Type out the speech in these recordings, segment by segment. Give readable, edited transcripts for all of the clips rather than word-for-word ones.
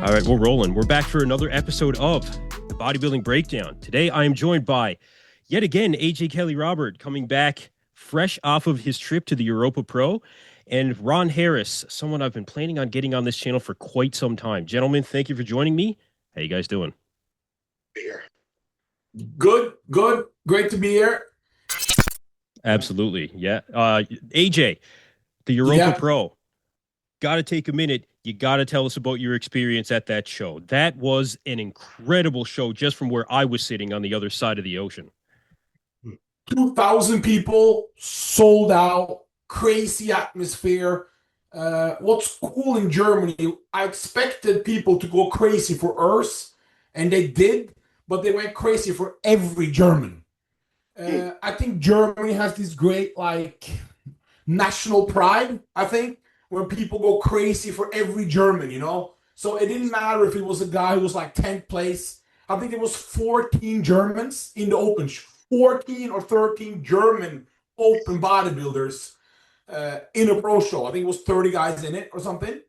All right, we're rolling. We're back for another episode of the Bodybuilding Breakdown. Today, I am joined by, yet again, AJ KellyRobert, coming back fresh off of his trip to the Europa Pro, and Ron Harris, someone I've been planning on getting on this channel for quite some time. Gentlemen, thank you for joining me. How you guys doing? Here. Good. Great to be here. Absolutely, yeah. AJ, the Europa Pro. Got to take a minute. You got to tell us about your experience at that show. That was an incredible show just from where I was sitting on the other side of the ocean. 2,000 people, sold out, crazy atmosphere. What's cool in Germany, I expected people to go crazy for Earth, and they did, but they went crazy for every German. I think Germany has this great, national pride, I think, when people go crazy for every German, you know? So it didn't matter if it was a guy who was 10th place. I think it was 14 Germans in the open, 14 or 13 German open bodybuilders in a pro show. I think it was 30 guys in it or something.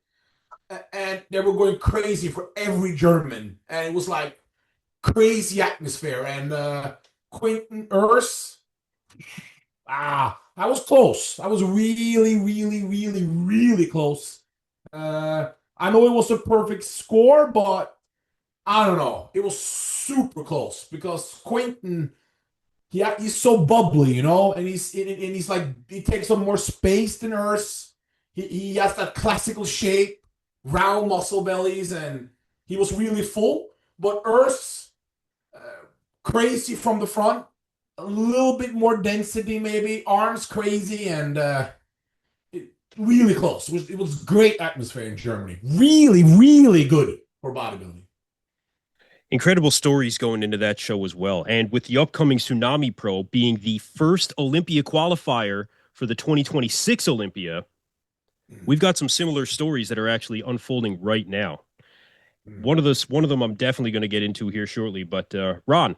And they were going crazy for every German. And it was crazy atmosphere. And Quinton Eriya, I was close. I was really close. I know it was a perfect score, but I don't know. It was super close because Quinton, he's so bubbly, you know, and he's he takes up more space than Eriya. He has that classical shape, round muscle bellies, and he was really full. But Eriya, crazy from the front. A little bit more density, maybe. Arms crazy, and really close. It was great atmosphere in Germany. Really good for bodybuilding. Incredible stories going into that show as well. And with the upcoming Tsunami Pro being the first Olympia qualifier for the 2026 Olympia, we've got some similar stories that are actually unfolding right now. One of them I'm definitely going to get into here shortly. But Ron,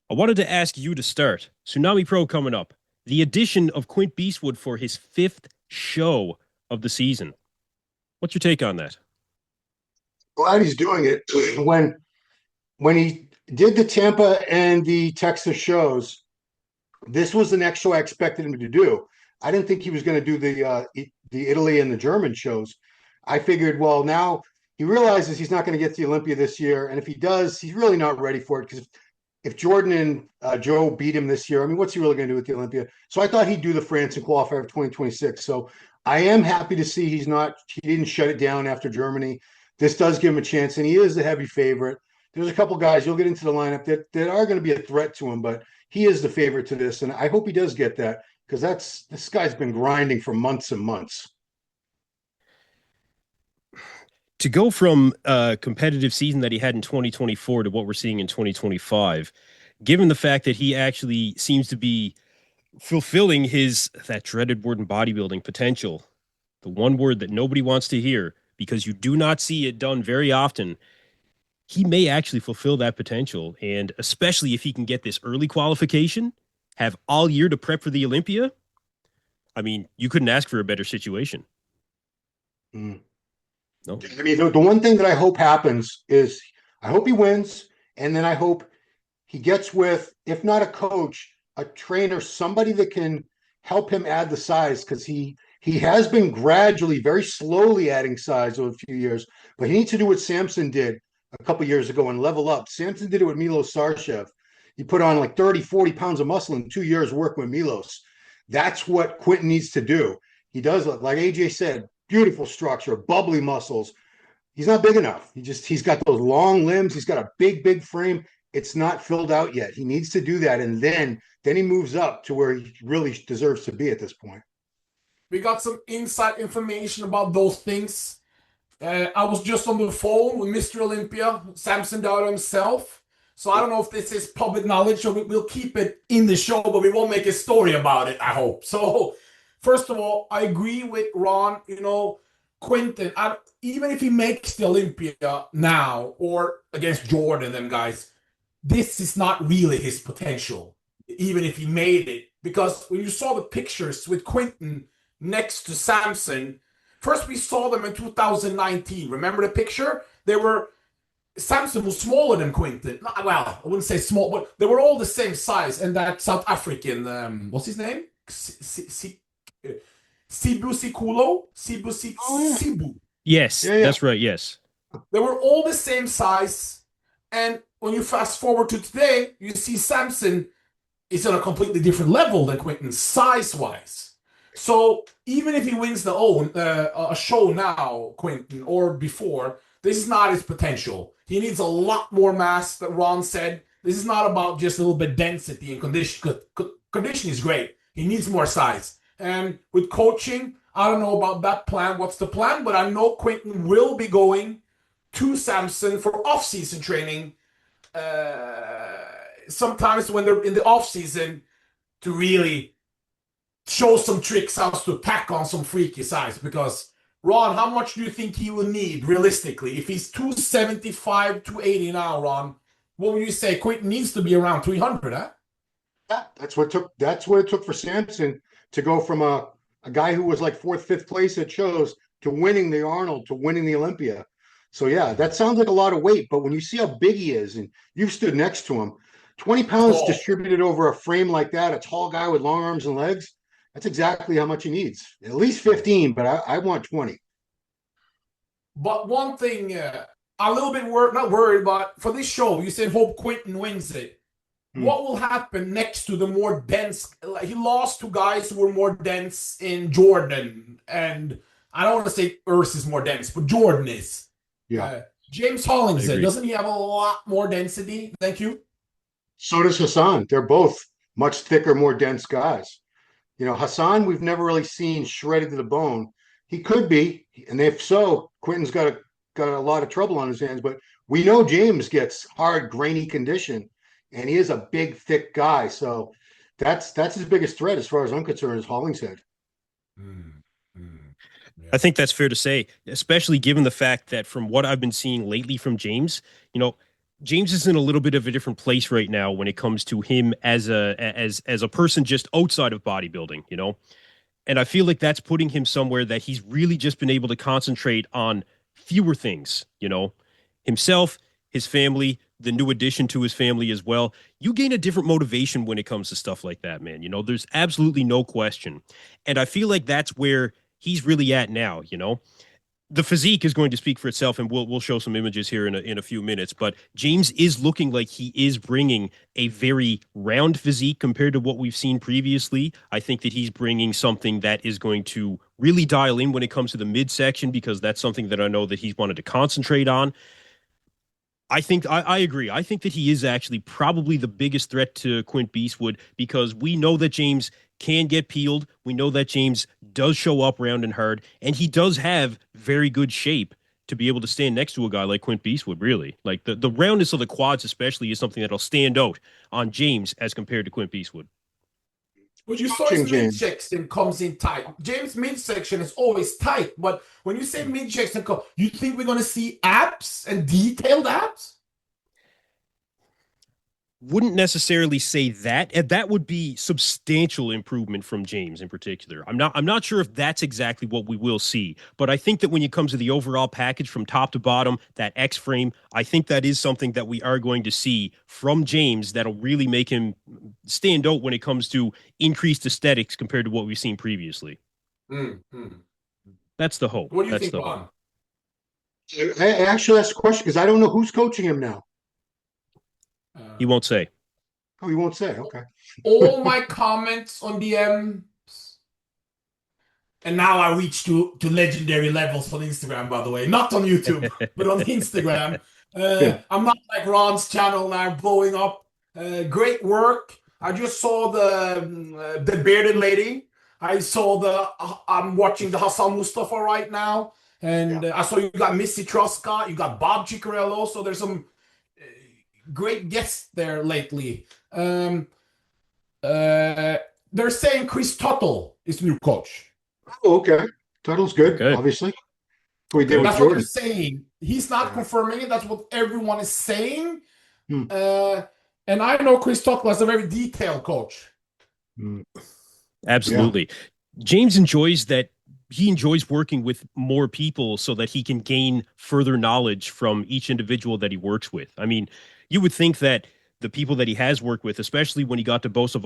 I wanted to ask you to start. Tsunami Pro coming up. The addition of Quint Beastwood for his 5th show of the season. What's your take on that? Glad he's doing it. When he did the Tampa and the Texas shows, this was the next show I expected him to do. I didn't think he was going to do the Italy and the German shows. I figured, well, now he realizes he's not going to get to the Olympia this year, and if he does, he's really not ready for it because if Jordan and Joe beat him this year, I mean, what's he really going to do with the Olympia? So I thought he'd do the France and qualifier of 2026. So I am happy to see he didn't shut it down after Germany. This does give him a chance, and he is the heavy favorite. There's a couple guys, you'll get into the lineup that are going to be a threat to him, but he is the favorite to this, and I hope he does get that because this guy's been grinding for months and months. To go from a competitive season that he had in 2024 to what we're seeing in 2025, given the fact that he actually seems to be fulfilling that dreaded word in bodybuilding, potential, the one word that nobody wants to hear because you do not see it done very often, he may actually fulfill that potential. And especially if he can get this early qualification, have all year to prep for the Olympia, I mean, you couldn't ask for a better situation. No. I mean, the one thing that I hope happens is I hope he wins, and then I hope he gets with, if not a coach, a trainer, somebody that can help him add the size because he has been gradually, very slowly adding size over a few years, but he needs to do what Samson did a couple years ago and level up. Samson did it with Milos Sarcev. He put on 30, 40 pounds of muscle in 2 years working with Milos. That's what Quinton needs to do. He does, like AJ said, beautiful structure, bubbly muscles. He's not big enough. He's got those long limbs. He's got a big frame. It's not filled out yet. He needs to do that. And then he moves up to where he really deserves to be at this point. We got some inside information about those things. I was just on the phone with Mr. Olympia, Samson Dauda himself. So I don't know if this is public knowledge, so we'll keep it in the show, but we won't make a story about it, I hope. So first of all, I agree with Ron. You know, Quinton, even if he makes the Olympia now or against Jordan, them guys, this is not really his potential, even if he made it. Because when you saw the pictures with Quinton next to Samson, first we saw them in 2019. Remember the picture? Samson was smaller than Quinton. Well, I wouldn't say small, but they were all the same size. And that South African, what's his name? Sibu Sikulo? Sibu. Yes, that's right. Yes. They were all the same size. And when you fast forward to today, you see Samson is on a completely different level than Quinton size-wise. So even if he wins a show now, Quinton, or before, this is not his potential. He needs a lot more mass, that Ron said. This is not about just a little bit density and condition. Condition is great. He needs more size. And with coaching, I don't know about that plan. What's the plan? But I know Quinton will be going to Samson for off-season training. Sometimes when they're in the off-season to really show some tricks how to pack on some freaky size. Because, Ron, how much do you think he will need realistically? If he's 275, 280 now, Ron, what would you say? Quinton needs to be around 300, huh? Yeah, that's what it took for Samson to go from a guy who was like fourth, fifth place at shows to winning the Arnold, to winning the Olympia. So yeah, that sounds like a lot of weight, but when you see how big he is, and you've stood next to him, 20 pounds distributed over a frame like that, a tall guy with long arms and legs, that's exactly how much he needs. At least 15, but I want 20. But one thing, a little bit not worried, but for this show, you said hope Quinton wins it. What will happen next to the more dense? He lost to guys who were more dense in Jordan, and I don't want to say Urs is more dense, but Jordan is. Yeah. James Hollingshead, doesn't he have a lot more density? Thank you. So does Hassan. They're both much thicker, more dense guys. You know, Hassan, we've never really seen shredded to the bone. He could be, and if so, Quinton's got a lot of trouble on his hands. But we know James gets hard, grainy condition. And he is a big, thick guy. So that's his biggest threat as far as I'm concerned, is Hollingshead. Yeah. I think that's fair to say, especially given the fact that from what I've been seeing lately from James, you know, James is in a little bit of a different place right now when it comes to him as a person just outside of bodybuilding, you know. And I feel like that's putting him somewhere that he's really just been able to concentrate on fewer things, you know, himself, his family, the new addition to his family as well. You gain a different motivation when it comes to stuff like that, man. You know, there's absolutely no question. And I feel like that's where he's really at now, you know. The physique is going to speak for itself, and we'll show some images here in a few minutes. But James is looking like he is bringing a very round physique compared to what we've seen previously. I think that he's bringing something that is going to really dial in when it comes to the midsection, because that's something that I know that he's wanted to concentrate on. I think I agree. I think that he is actually probably the biggest threat to Quint Beastwood, because we know that James can get peeled. We know that James does show up round and hard, and he does have very good shape to be able to stand next to a guy like Quint Beastwood, really. Like the roundness of the quads especially is something that'll stand out on James as compared to Quint Beastwood. Well, you saw his midsection comes in tight. James' midsection is always tight, but when you say midsection, you think we're going to see abs and detailed abs? Wouldn't necessarily say that. And that would be substantial improvement from James in particular. I'm not sure if that's exactly what we will see, but I think that when it comes to the overall package from top to bottom, that X frame, I think that is something that we are going to see from James that'll really make him stand out when it comes to increased aesthetics compared to what we've seen previously. That's the hope. What do you think, Ron? I actually asked a question because I don't know who's coaching him now. He won't say. Oh, he won't say. Okay. All my comments on DMs, and now I reach to legendary levels on Instagram, by the way, not on YouTube, but on Instagram. I'm not like Ron's channel now blowing up. Great work. I just saw the bearded lady. I'm watching the Hassan Mostafa right now, and I saw you got Missy Truscott, you got Bob Ciccarello. So there's some great guests there lately. They're saying Chris Tuttle is the new coach. Oh, okay. Tuttle's good, obviously. That's what they're saying. He's not confirming it. That's what everyone is saying. And I know Chris Tuttle is a very detailed coach. Absolutely. James enjoys that he enjoys working with more people so that he can gain further knowledge from each individual that he works with. I mean, you would think that the people that he has worked with, especially when he got to Boss of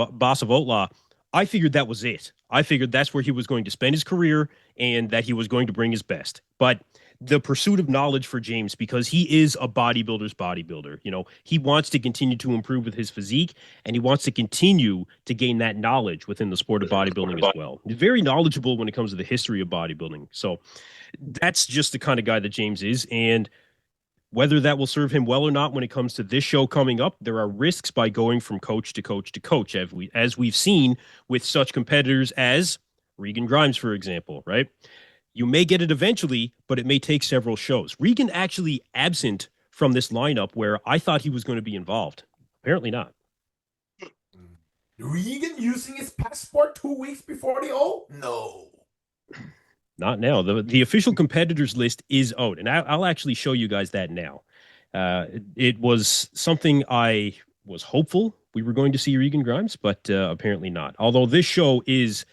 Outlaw, I figured that was it. I figured that's where he was going to spend his career and that he was going to bring his best. But the pursuit of knowledge for James, because he is a bodybuilder's bodybuilder, you know, he wants to continue to improve with his physique, and he wants to continue to gain that knowledge within the sport of bodybuilding as well. He's very knowledgeable when it comes to the history of bodybuilding. So that's just the kind of guy that James is. And whether that will serve him well or not when it comes to this show coming up, there are risks by going from coach to coach to coach, as we've seen with such competitors as Regan Grimes, for example, right? You may get it eventually, but it may take several shows. Regan actually absent from this lineup where I thought he was going to be involved. Apparently not. Regan using his passport 2 weeks before the O? No. Not now. The official competitors list is out, and I'll actually show you guys that now. It was something I was hopeful we were going to see Regan Grimes, but apparently not. Although this show is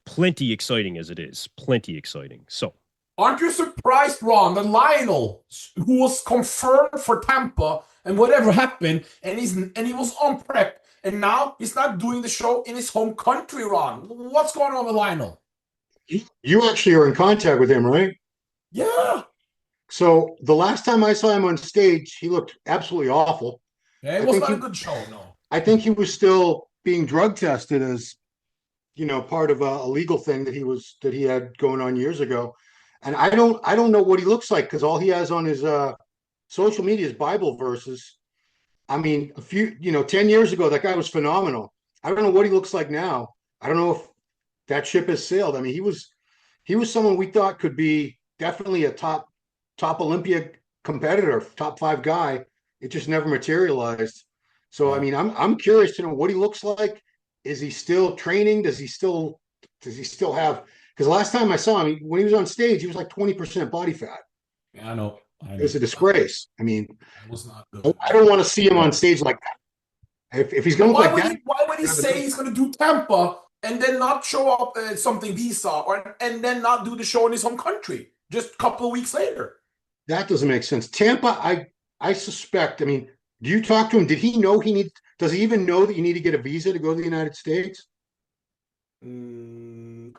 plenty exciting as it is. Plenty exciting. So, aren't you surprised, Ron, that Lionel, who was confirmed for Tampa and whatever happened, and he was on prep, and now he's not doing the show in his home country, Ron? What's going on with Lionel? You actually are in contact with him, right? Yeah. So the last time I saw him on stage, he looked absolutely awful. Yeah, it was not a good show, no. I think he was still being drug tested as, you know, part of a legal thing that he had going on years ago. And I don't know what he looks like, because all he has on his social media is Bible verses. I mean, 10 years ago, that guy was phenomenal. I don't know what he looks like now. I don't know if that ship has sailed. I mean, he was someone we thought could be definitely a top Olympia competitor, top 5 guy. It just never materialized. So, I mean, I'm curious to know what he looks like. Is he still training? Does he still have? Because the last time I saw him, when he was on stage, he was like 20% body fat. Yeah, I know. It was a disgrace. I mean, it was not good. I don't want to see him on stage like that. If he's going to look like that, why would he say he's going to do Tampa and then not show up at something he saw, and then not do the show in his home country just a couple of weeks later? That doesn't make sense. Tampa, I suspect. I mean, do you talk to him? Did he know does he even know that you need to get a visa to go to the United States?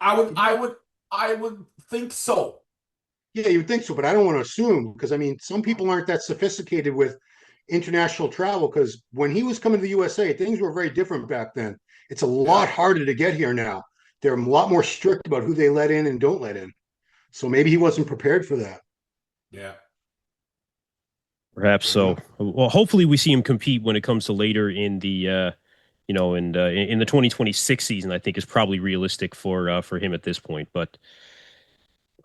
I would think so. Yeah, you would think so, but I don't want to assume, because I mean, some people aren't that sophisticated with international travel, because when he was coming to the USA, things were very different back then. It's a lot harder to get here now. They're a lot more strict about who they let in and don't let in. So maybe he wasn't prepared for that. Yeah. Perhaps so. Well, hopefully we see him compete when it comes to later in the, in the 2026 season. I think is probably realistic for him at this point. But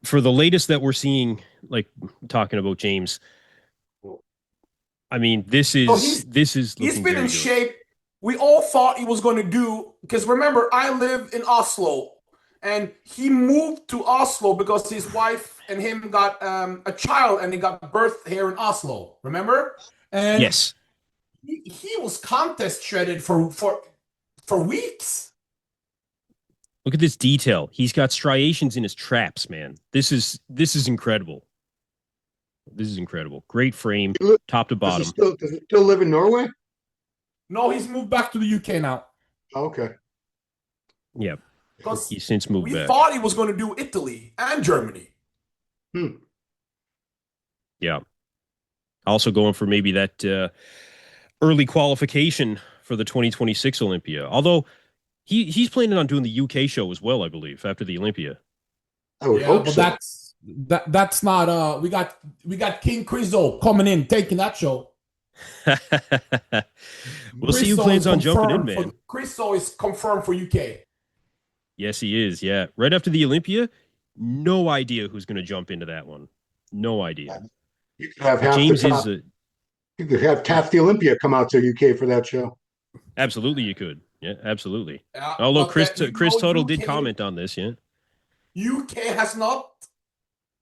for the latest that we're seeing, like talking about James, I mean, this is he's been in shape. We all thought he was going to do, because remember, I live in Oslo, and he moved to Oslo because his wife and him got a child, and they got birth here in Oslo. Remember? And yes, he was contest shredded for weeks. Look at this detail. He's got striations in his traps, man. This is incredible. This is incredible. Great frame, top to bottom. Does he still live in Norway? No, he's moved back to the UK now. Okay. Yeah. He's since moved back. We thought he was going to do Italy and Germany. Yeah. Also going for maybe that early qualification for the 2026 Olympia. Although he's planning on doing the UK show as well, I believe, after the Olympia. I would hope so. That's not we got King Crizo coming in, taking that show. We'll see who plans on jumping in, man. Crizo is confirmed for UK. Yes, he is. Yeah. Right after the Olympia, no idea who's going to jump into that one. No idea. You could have half James you could have half the Olympia come out to UK for that show. Absolutely, you could. Yeah, absolutely. Although Chris Tuttle did comment on this, yeah. UK has not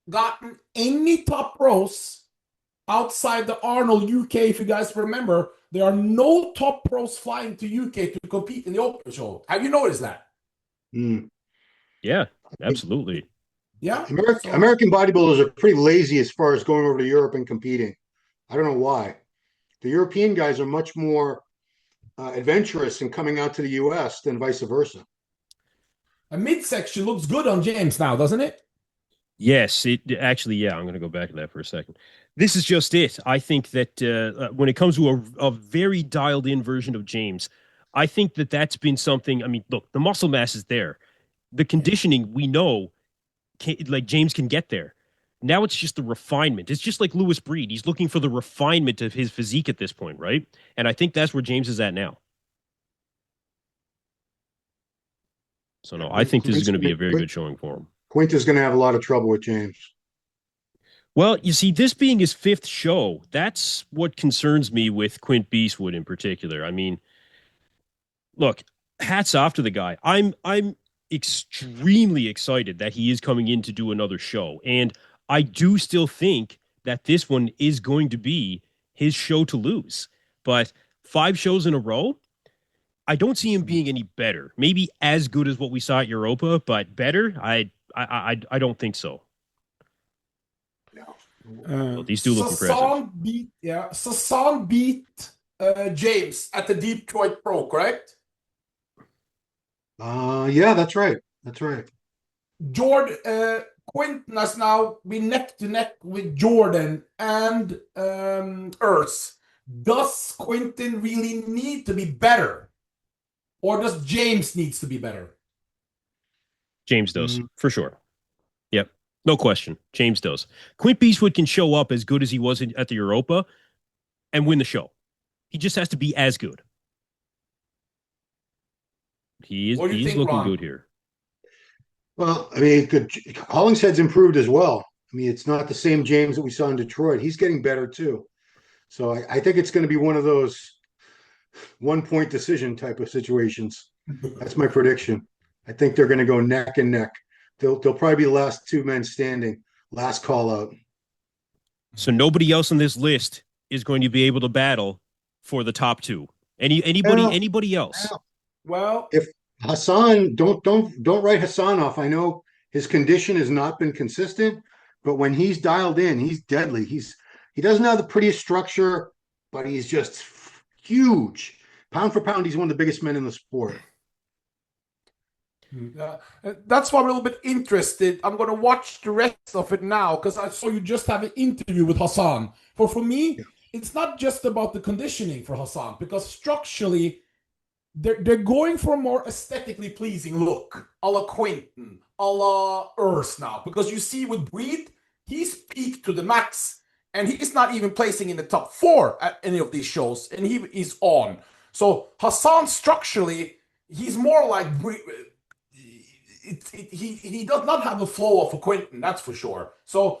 gotten any top pros outside the Arnold UK. If you guys remember, there are no top pros flying to UK to compete in the Open show. Have you noticed that? Yeah, absolutely. Yeah. American bodybuilders are pretty lazy as far as going over to Europe and competing. I don't know why. The European guys are much more adventurous in coming out to the US than vice versa. A midsection looks good on James now, doesn't it? Yes, it actually, yeah, I'm going to go back to that for a second. This is just it. I think that when it comes to a very dialed in version of James, I think that that's been something. I mean, look, the muscle mass is there. The conditioning we know, like James can get there. Now it's just the refinement. It's just like Lewis Breed. He's looking for the refinement of his physique at this point, right? And I think that's where James is at now. So, no, I think this is going to be a very good showing for him. Quint is going to have a lot of trouble with James. Well, you see, this being his fifth show, that's what concerns me with Quint Beastwood in particular. I mean, look, hats off to the guy. I'm extremely excited that he is coming in to do another show. And I do still think that this one is going to be his show to lose. But 5 shows in a row, I don't see him being any better. Maybe as good as what we saw at Europa, but better, I don't think so. Well, these do look impressive. Hassan beat James at the Detroit Pro, correct? Yeah, that's right. That's right. Quinton has now been neck to neck with Jordan and Urs. Does Quinton really need to be better? Or does James needs to be better? James does, for sure. Yep. No question. James does. Quint Beastwood can show up as good as he was at the Europa and win the show. He just has to be as good. He's looking Ron? good here. Well, I mean, Hollingshead's improved as well. I mean, it's not the same James that we saw in Detroit. He's getting better too. So I think it's going to be one of those 1-point decision type of situations. That's my prediction. I think they're going to go neck and neck. They'll probably be the last 2 men standing, last call out. So nobody else on this list is going to be able to battle for the top 2. Anybody else? Well, if Hassan, don't write Hassan off. I know his condition has not been consistent, but when he's dialed in, he's deadly. He doesn't have the prettiest structure, but he's just huge. Pound for pound, he's one of the biggest men in the sport. That's why I'm a little bit interested. I'm going to watch the rest of it now because I saw you just have an interview with Hassan. For me, it's not just about the conditioning for Hassan because structurally, they're going for a more aesthetically pleasing look, a la Quinton, a la Urs now. Because you see with Breed, he's peaked to the max, and he's not even placing in the top 4 at any of these shows, and he is on. So Hassan structurally, he's more like Breed. He does not have the flow of a Quinton, that's for sure. So,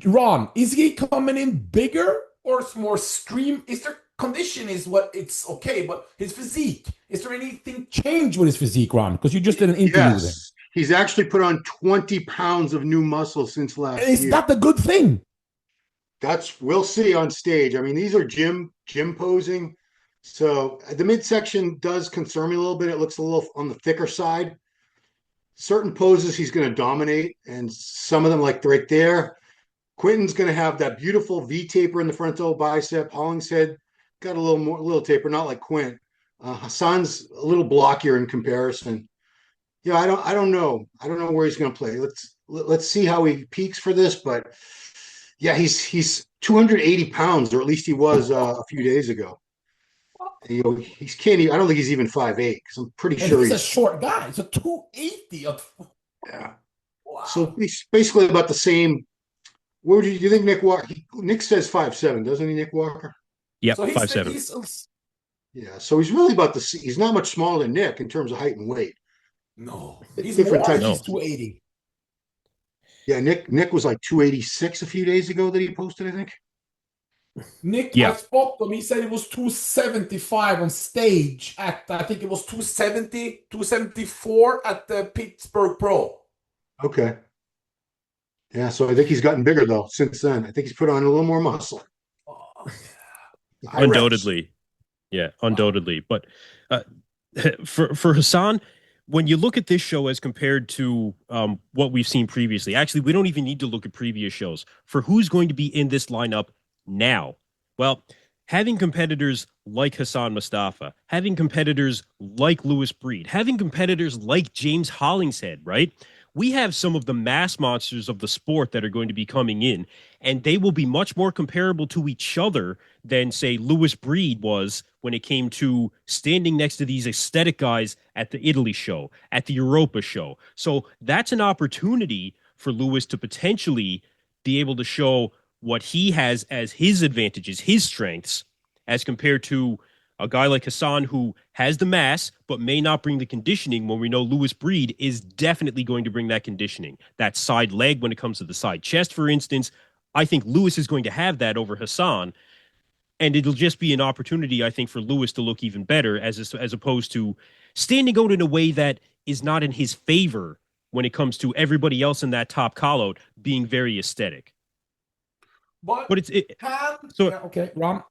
Ron, is he coming in bigger or more stream? Is there condition is what it's okay, but his physique, is there anything changed with his physique, Ron? Because you just did an interview with him. He's actually put on 20 pounds of new muscle since last year. Is that the good thing? We'll see on stage. I mean, these are gym posing. So the midsection does concern me a little bit. It looks a little on the thicker side. Certain poses he's going to dominate, and some of them, like right there, Quinton's going to have that beautiful V taper in the frontal bicep. Hollingshead got a little taper, not like Quint. Hassan's a little blockier in comparison. Yeah, I don't know. I don't know where he's going to play. Let's see how he peaks for this. But yeah, he's 280 pounds, or at least he was a few days ago. You know, he's can't. I don't think he's even 5'8", because I'm pretty sure he's a short guy. He's a 280. Yeah. Wow. So he's basically about the same. Where do you think Nick Walker? Nick says 5'7", doesn't he, Nick Walker? Yeah, so 5'7". Yeah, so he's really about the. He's not much smaller than Nick in terms of height and weight. No, he's different more. Types. He's 280. Yeah, Nick was like 286 a few days ago that he posted, I think. Nick, I spoke to him. He said it was 275 on stage at, I think it was 270, 274 at the Pittsburgh Pro. Okay. Yeah, so I think he's gotten bigger, though, since then. I think he's put on a little more muscle. Oh, yeah. Undoubtedly. Yeah, undoubtedly. But for Hassan, when you look at this show as compared to what we've seen previously, actually, we don't even need to look at previous shows for who's going to be in this lineup now. Well, having competitors like Hassan Mostafa, having competitors like Louis Breed, having competitors like James Hollingshead, right? We have some of the mass monsters of the sport that are going to be coming in, and they will be much more comparable to each other than, say, Louis Breed was when it came to standing next to these aesthetic guys at the Italy show, at the Europa show. So that's an opportunity for Louis to potentially be able to show what he has as his advantages, his strengths, as compared to a guy like Hassan who has the mass but may not bring the conditioning, when we know Louis Breed is definitely going to bring that conditioning. That side leg when it comes to the side chest, for instance, I think Louis is going to have that over Hassan, and it'll just be an opportunity, I think, for Louis to look even better as opposed to standing out in a way that is not in his favor when it comes to everybody else in that top call-out being very aesthetic. But so yeah, okay, Ron.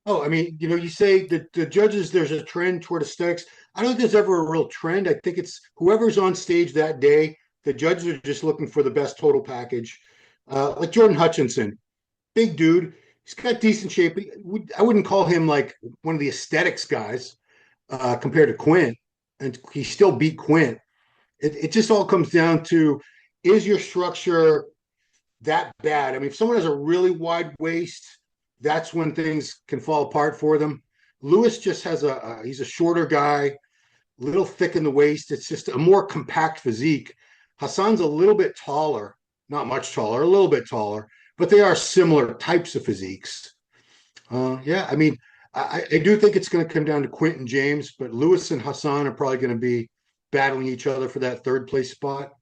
Oh, I mean, you say that the judges, there's a trend toward aesthetics. I don't think there's ever a real trend. I think it's whoever's on stage that day, the judges are just looking for the best total package. Like Jordan Hutchinson, big dude. He's got decent shape. I wouldn't call him like one of the aesthetics guys compared to Quint, and he still beat Quint. It just all comes down to, is your structure that bad? I mean, if someone has a really wide waist, that's when things can fall apart for them. Louis just has he's a shorter guy, a little thick in the waist. It's just a more compact physique. Hassan's a little bit taller, not much taller, a little bit taller, but they are similar types of physiques. Yeah, I mean, I do think it's going to come down to Quint and James, but Louis and Hassan are probably going to be battling each other for that third place spot.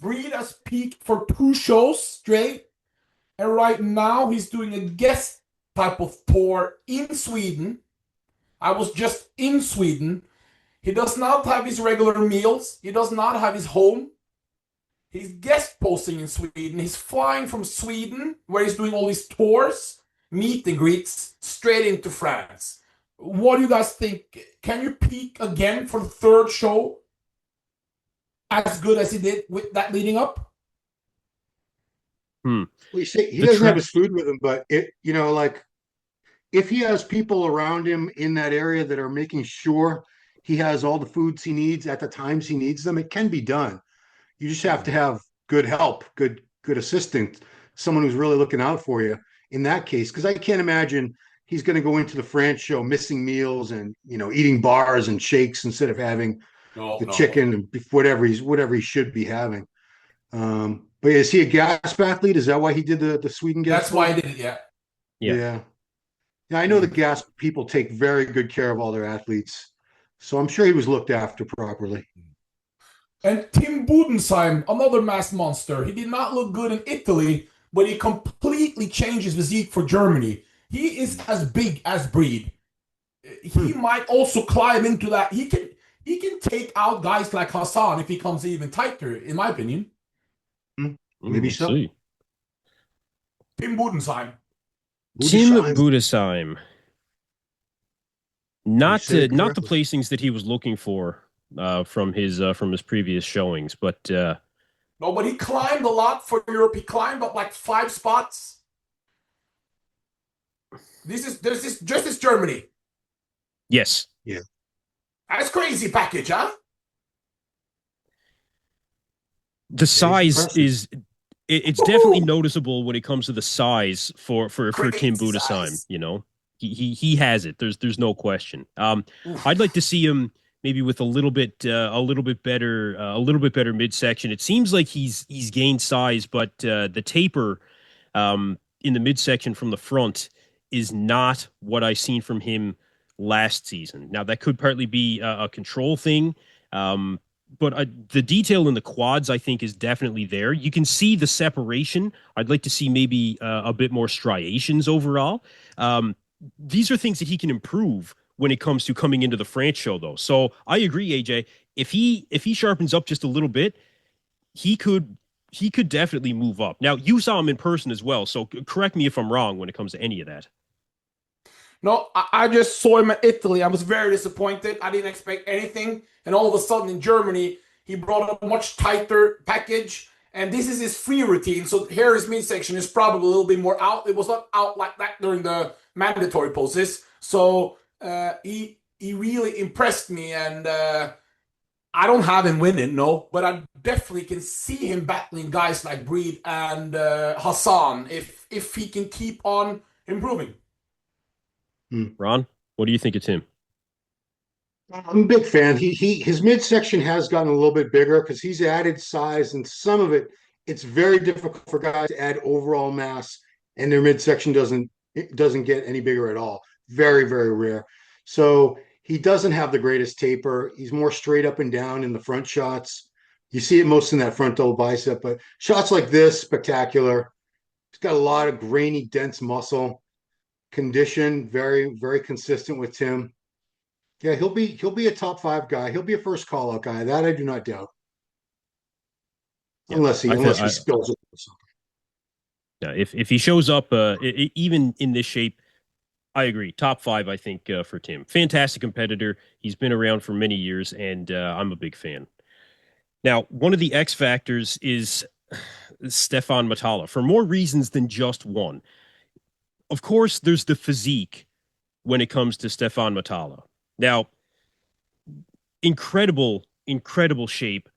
Breed has peaked for 2 shows straight. And right now, he's doing a guest type of tour in Sweden. I was just in Sweden. He does not have his regular meals. He does not have his home. He's guest posting in Sweden. He's flying from Sweden, where he's doing all these tours, meet and greets, straight into France. What do you guys think? Can you peak again for the 3rd show as good as he did with that leading up? Well, you say he doesn't have his food with him, but like if he has people around him in that area that are making sure he has all the foods he needs at the times he needs them, it can be done. You just have to have good help, good assistant, someone who's really looking out for you in that case. Because I can't imagine he's going to go into the France show missing meals and eating bars and shakes instead of having chicken and whatever he should be having. But is he a gasp athlete? Is that why he did the Sweden gasp? That's why I did it, yeah. Yeah, I know the gasp people take very good care of all their athletes. So I'm sure he was looked after properly. And Tim Budensheim, another mass monster. He did not look good in Italy, but he completely changed his physique for Germany. He is as big as Breed. He might also climb into that. He can take out guys like Hassan if he comes even tighter, in my opinion. Maybe so. See. Tim Budensheim. Tim Budensheim. Not the placings that he was looking for from his previous showings, but no, but he climbed a lot for Europe. He climbed up like 5 spots. This is Germany. Yes. Yeah. That's crazy package, huh? The size is it's definitely noticeable when it comes to the size for Tim Budensheim. He has it. There's no question. I'd like to see him maybe with a little bit better midsection. It seems like he's gained size, but the taper in the midsection from the front is not what I've seen from him last season. Now that could partly be a control thing. But the detail in the quads, I think, is definitely there. You can see the separation. I'd like to see maybe a bit more striations overall. These are things that he can improve when it comes to coming into the France show, though. So I agree, AJ. If he sharpens up just a little bit, he could definitely move up. Now, you saw him in person as well, so correct me if I'm wrong when it comes to any of that. No, I just saw him at Italy. I was very disappointed. I didn't expect anything. And all of a sudden in Germany, he brought a much tighter package. And this is his free routine. So here his midsection is probably a little bit more out. It was not out like that during the mandatory poses. So he really impressed me. And I don't have him winning, no. But I definitely can see him battling guys like Breed and Hassan if he can keep on improving. Ron, what do you think of Tim? I'm a big fan. His midsection has gotten a little bit bigger because he's added size, and some of it's very difficult for guys to add overall mass, and their midsection doesn't get any bigger at all. Very, very rare. So he doesn't have the greatest taper. He's more straight up and down in the front shots. You see it most in that front double bicep, but shots like this, spectacular. He's got a lot of grainy, dense muscle. Condition, very, very consistent with Tim. Yeah, he'll be a top 5 guy. He'll be a first call out guy. That I do not doubt. Yeah, unless he spills it or something. Yeah, if he shows up, even in this shape, I agree. Top 5, I think, for Tim. Fantastic competitor. He's been around for many years, and I'm a big fan. Now, one of the X factors is Stefan Matala for more reasons than just one. Of course, there's the physique when it comes to Stefan Matala. Now, incredible shape.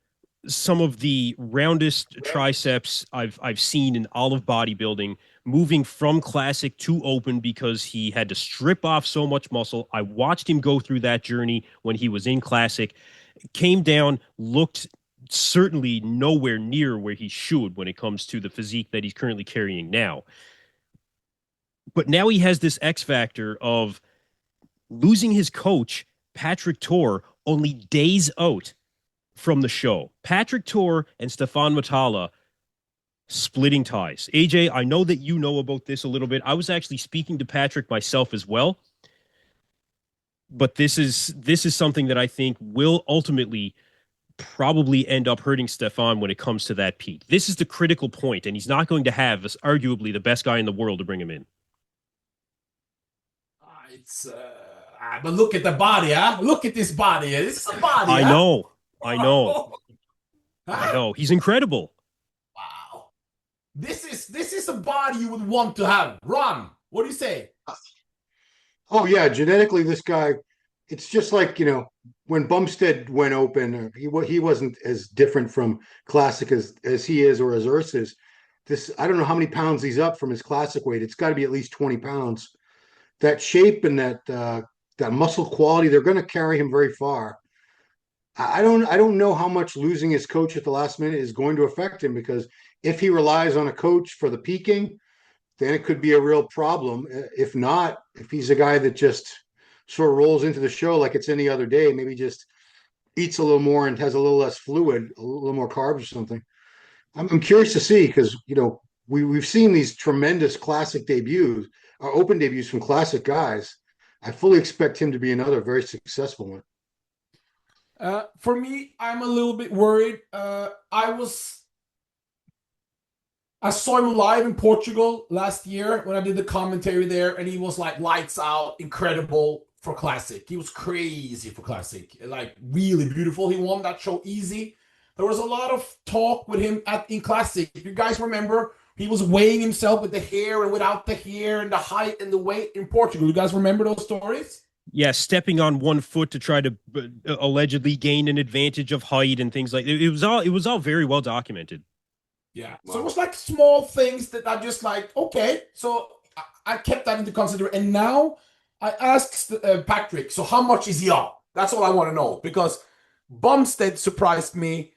Some of the roundest triceps I've seen in all of bodybuilding, moving from classic to open because he had to strip off so much muscle. I watched him go through that journey when he was in classic, came down, looked certainly nowhere near where he should when it comes to the physique that he's currently carrying now. But now he has this X factor of losing his coach, Patrick Tuor, only days out from the show. Patrick Tuor and Stefan Matala splitting ties. AJ, I know that you know about this a little bit. I was actually speaking to Patrick myself as well. But this is something that I think will ultimately probably end up hurting Stefan when it comes to that peak. This is the critical point, and he's not going to have arguably the best guy in the world to bring him in. But look at the body, huh? Look at this body. This is a body. I know. I Huh? know. He's incredible. Wow. This is a body you would want to have. Ron, what do you say? Oh yeah, genetically this guy, it's just like, when Bumstead went open, he wasn't as different from classic as he is or as Urs is. I don't know how many pounds he's up from his classic weight. It's got to be at least 20 pounds. That shape and that muscle quality, they're going to carry him very far. I don't know how much losing his coach at the last minute is going to affect him, because if he relies on a coach for the peaking, then it could be a real problem. If not, if he's a guy that just sort of rolls into the show like it's any other day, maybe just eats a little more and has a little less fluid, a little more carbs or something. I'm curious to see, because we've seen these tremendous classic debuts, or open debuts from classic guys. I fully expect him to be another very successful one. For me, I'm a little bit worried. I saw him live in Portugal last year when I did the commentary there, and he was like lights out, incredible for classic. He was crazy for classic, like really beautiful. He won that show easy. There was a lot of talk with him in classic. If you guys remember, he was weighing himself with the hair and without the hair and the height and the weight in Portugal. You guys remember those stories? Yeah, stepping on one foot to try to allegedly gain an advantage of height and things like that. It was all very well documented. Yeah. So it was like small things that I just like, okay. So I kept that into consideration. And now I asked Patrick, so how much is he up? That's all I want to know. Because Bumstead surprised me.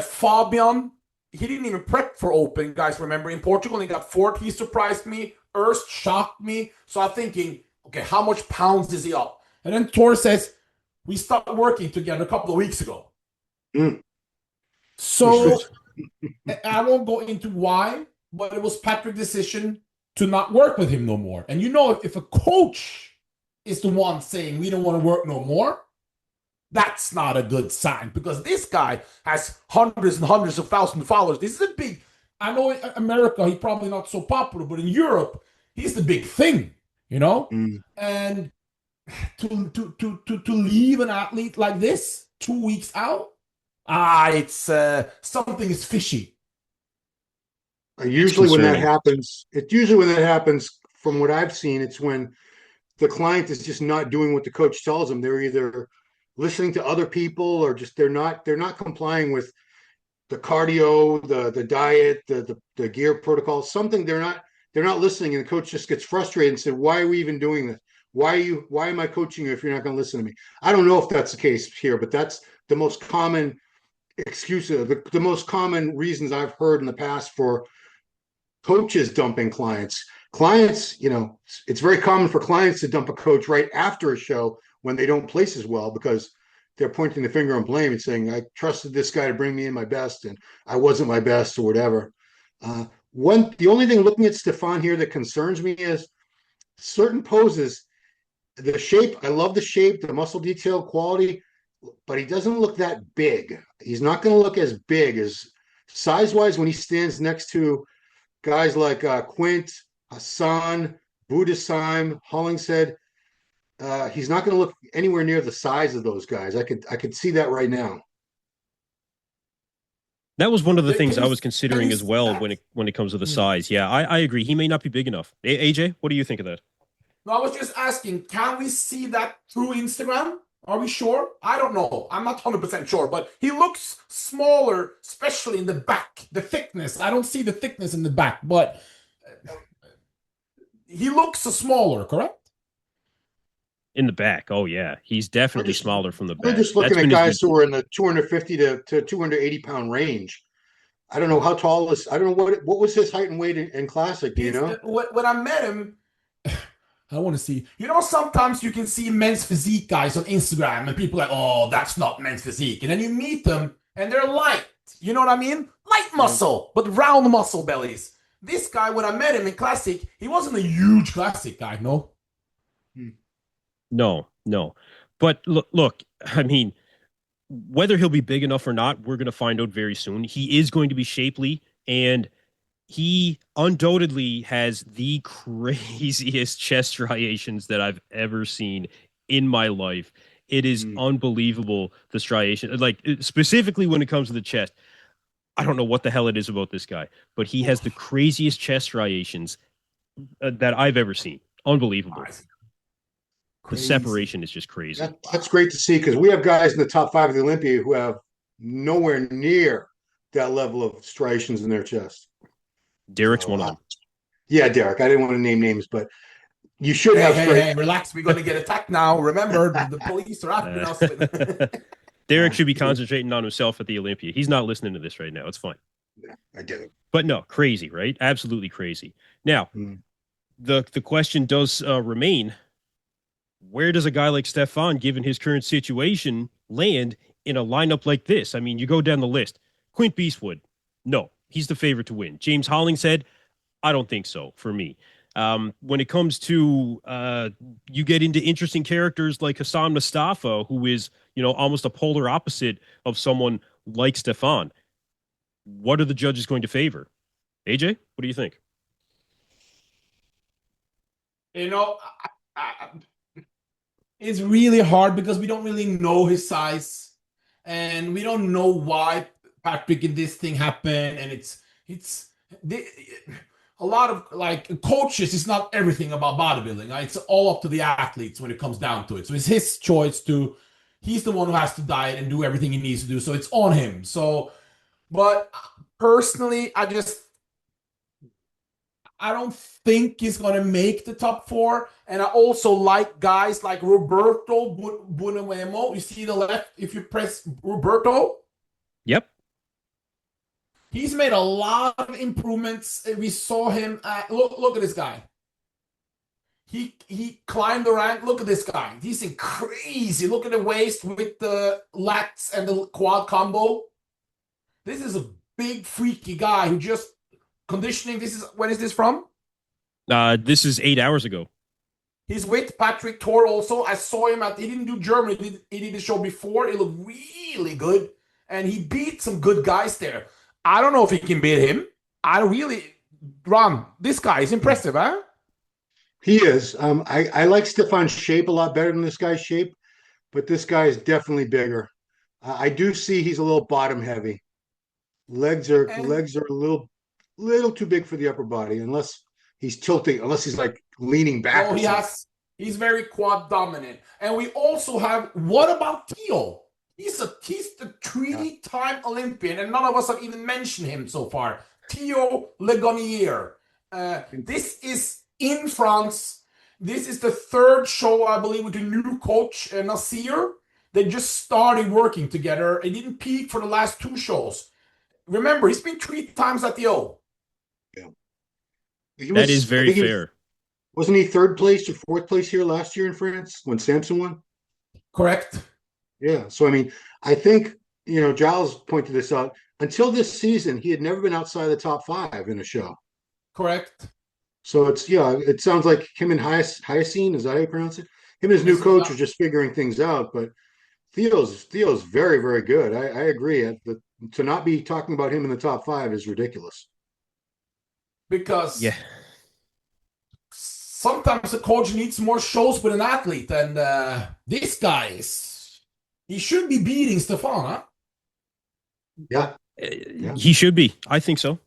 Fabian, he didn't even prep for open, guys. Remember, in Portugal, he got fourth. He surprised me. Urs shocked me. So I'm thinking, okay, how much pounds is he up? And then Tuor says, we stopped working together a couple of weeks ago. So I won't go into why, but it was Patrick's decision to not work with him no more. And if a coach is the one saying we don't want to work no more, that's not a good sign, because this guy has hundreds and hundreds of thousands of followers. This is a big, I know in America he's probably not so popular, but in Europe, he's the big thing. you know? Mm. And to leave an athlete like this 2 weeks out, it's something is fishy. Usually when that happens, from what I've seen, it's when the client is just not doing what the coach tells them. They're either listening to other people or just they're not complying with the cardio, the diet, the gear protocol, something they're not listening, and the coach just gets frustrated and said, "Why are we even doing this? Why am I coaching you if you're not going to listen to me?" I don't know if that's the case here, but that's the most common excuse, the most common reasons I've heard in the past for coaches dumping clients. Clients, it's very common for clients to dump a coach right after a show when they don't place as well, because they're pointing the finger and blame and saying, I trusted this guy to bring me in my best and I wasn't my best or whatever. The only thing looking at Stephane here that concerns me is certain poses, the shape. I love the shape, the muscle detail quality, but he doesn't look that big. He's not going to look as big as size-wise when he stands next to guys like Quint, Hassan, Budasheim, Hollingshead. He's not going to look anywhere near the size of those guys. I could see that right now. That was one of the things I was considering as well when it comes to the size. Yeah, I agree. He may not be big enough. AJ, what do you think of that? No, I was just asking, can we see that through Instagram? Are we sure? I don't know. I'm not 100% sure, but he looks smaller, especially in the back. The thickness. I don't see the thickness in the back, but he looks smaller, correct? In the back. Oh, yeah. He's definitely smaller from the back. We're just looking at guys who are in the 250 to 280 pound range. I don't know how tall is. I don't know what was his height and weight in Classic. Do you know? When I met him, I want to see. Sometimes you can see men's physique guys on Instagram and people are like, oh, that's not men's physique. And then you meet them and they're light. You know what I mean? Light muscle, but round muscle bellies. This guy, when I met him in Classic, he wasn't a huge Classic guy, no? No. But look, I mean, whether he'll be big enough or not, we're going to find out very soon. He is going to be shapely, and he undoubtedly has the craziest chest striations that I've ever seen in my life. It is unbelievable, the striation. Like, specifically when it comes to the chest, I don't know what the hell it is about this guy, but he has the craziest chest striations that I've ever seen. Unbelievable. The separation is just crazy. That's great to see, because we have guys in the top 5 of the Olympia who have nowhere near that level of striations in their chest. Derek's one of them. Yeah, Derek. I didn't want to name names, but you should have. Hey, relax. We're going to get attacked now. Remember, the police are after us. Derek should be concentrating on himself at the Olympia. He's not listening to this right now. It's fine. Yeah, I get it. But no, crazy, right? Absolutely crazy. Now, the question does remain. Where does a guy like Stephane, given his current situation, land in a lineup like this? I mean, you go down the list. Quint Beastwood, no, he's the favorite to win. James Hollingshead, I don't think so for me. When it comes to you get into interesting characters like Hassan Mostafa, who is, almost a polar opposite of someone like Stephane. What are the judges going to favor? AJ, what do you think? It's really hard because we don't really know his size, and we don't know why Patrick and this thing happened. And it's a lot of coaches. It's not everything about bodybuilding. Right? It's all up to the athletes when it comes down to it. So it's his choice to. He's the one who has to diet and do everything he needs to do. So it's on him. So, but personally, I don't think he's going to make the top 4. And I also like guys like Roberto Buonuomo. You see the left, if you press Roberto? Yep. He's made a lot of improvements. We saw him. Look at this guy. He climbed the rank. Look at this guy. He's crazy. Look at the waist with the lats and the quad combo. This is a big, freaky guy who just conditioning. When is this from? This is 8 hours ago. He's with Patrick Tuor also. I saw him he didn't do Germany. He did the show before. It looked really good. And he beat some good guys there. I don't know if he can beat him. Ron, this guy is impressive, huh? He is. I like Stefan's shape a lot better than this guy's shape, but this guy is definitely bigger. I do see he's a little bottom heavy. And Legs are a little too big for the upper body, unless he's tilting, unless he's like leaning back no, or something. he's very quad dominant. And we also have, what about Tuor? He's the three-time Olympian, and none of us have even mentioned him so far. Tuor Legonier. This is in France. This is the third show, I believe, with the new coach, Nasir. They just started working together. It didn't peak for the last two shows. Remember, he's been 3 times at the O. Yeah. That is very fair. Wasn't he third place or fourth place here last year in France when Samson won? Correct. Yeah. So, I mean, I think, Giles pointed this out. Until this season, he had never been outside the top 5 in a show. Correct. So it sounds like him and Hyacine, is that how you pronounce it? Him and his new coach are just figuring things out. But Theo's very, very good. I agree. To not be talking about him in the top 5 is ridiculous. Because yeah, sometimes a coach needs more shows with an athlete, and this guy he should be beating Stephane, huh? Yeah. He should be. I think so.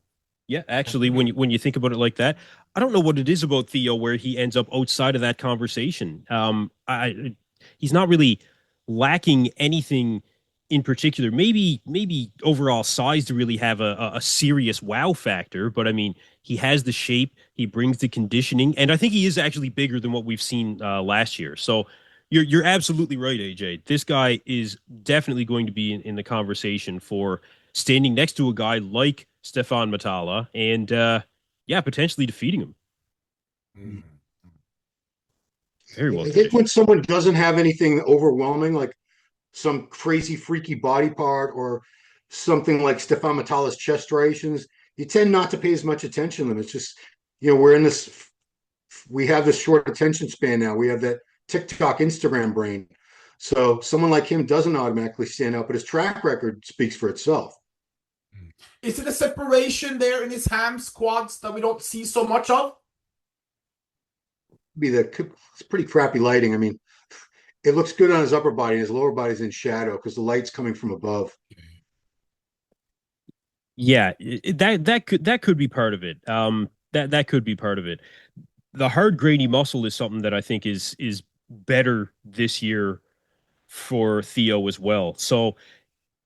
Yeah, actually, when you think about it like that, I don't know what it is about Theo where he ends up outside of that conversation. He's not really lacking anything in particular. Maybe overall size to really have a serious wow factor, but I mean, he has the shape, he brings the conditioning, and I think he is actually bigger than what we've seen last year. So you're absolutely right, AJ. This guy is definitely going to be in the conversation for standing next to a guy like Stefan Matala and potentially defeating him. Mm. Very well. I think when someone doesn't have anything overwhelming, like some crazy freaky body part or something like Stefan Matala's chest striations, you tend not to pay as much attention to them. It's just, we have this short attention span now. We have that TikTok, Instagram brain. So someone like him doesn't automatically stand out, but his track record speaks for itself. Is it a separation there in his hams, quads that we don't see so much of? It's pretty crappy lighting. I mean, it looks good on his upper body. His lower body's in shadow because the light's coming from above. Yeah, that could be part of it. That could be part of it. The hard grainy muscle is something that I think is better this year for Theo as well. So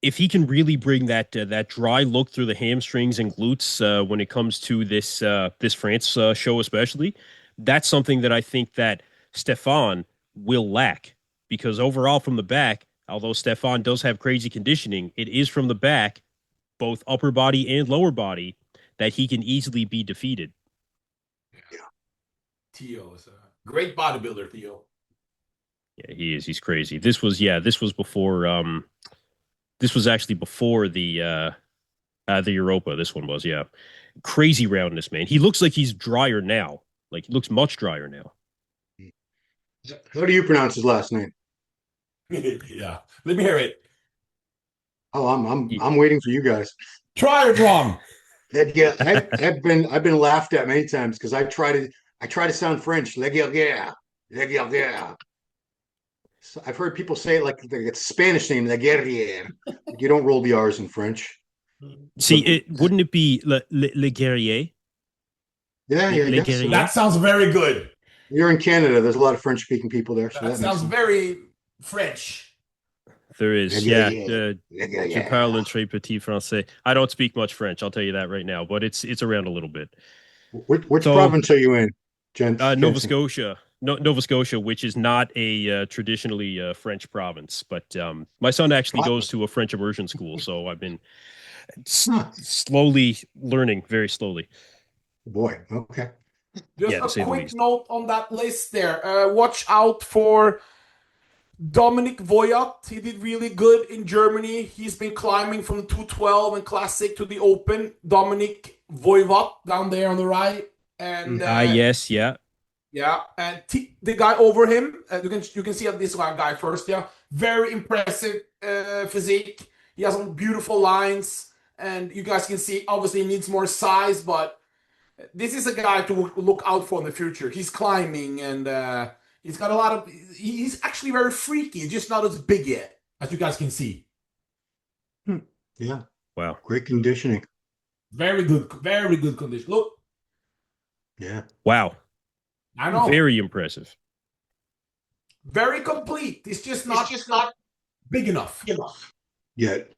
if he can really bring that dry look through the hamstrings and glutes when it comes to this France show especially, that's something that I think that Stephane will lack, because overall from the back, although Stephane does have crazy conditioning, it is from the back, both upper body and lower body, that he can easily be defeated. Yeah. Theo is a great bodybuilder, Theo. Yeah, he is. He's crazy. This was before this was actually before the Europa. This one was, yeah. Crazy roundness, man. He looks like he's drier now. Like, he looks much drier now. How do you pronounce his last name? Yeah. Let me hear it. Oh, I'm waiting for you guys. Try it wrong. Yeah, I've been laughed at many times because I try to sound French. Le guerrier. So I've heard people say it like it's a Spanish name, Le guerrier. You don't roll the R's in French. See, wouldn't it be le guerrier? Yeah, Le guerrier. That sounds very good. You're in Canada. There's a lot of French-speaking people there. So that sounds very French. There is, yeah. Je parle un très petit français. I don't speak much French, I'll tell you that right now, but it's around a little bit. Which province are you in, Nova Scotia. Nova Scotia, which is not a traditionally French province, but my son actually goes to a French immersion school, so I've been slowly learning, very slowly. Boy, okay. Just a quick note on that list there. Watch out for Dominic Voyat. He did really good in Germany. He's been climbing from the 212 and Classic to the Open. Dominic Voyat down there on the right. And yes, yeah. Yeah, and the guy over him, you can see this guy first, yeah. Very impressive physique. He has some beautiful lines, and you guys can see, obviously he needs more size, but this is a guy to look out for in the future. He's climbing and he's got a lot of. He's actually very freaky, just not as big yet, as you guys can see. Yeah. Wow. Great conditioning. Very good condition. Look. Yeah. Wow. I know. Very impressive. Very complete. It's just not big enough. Yet.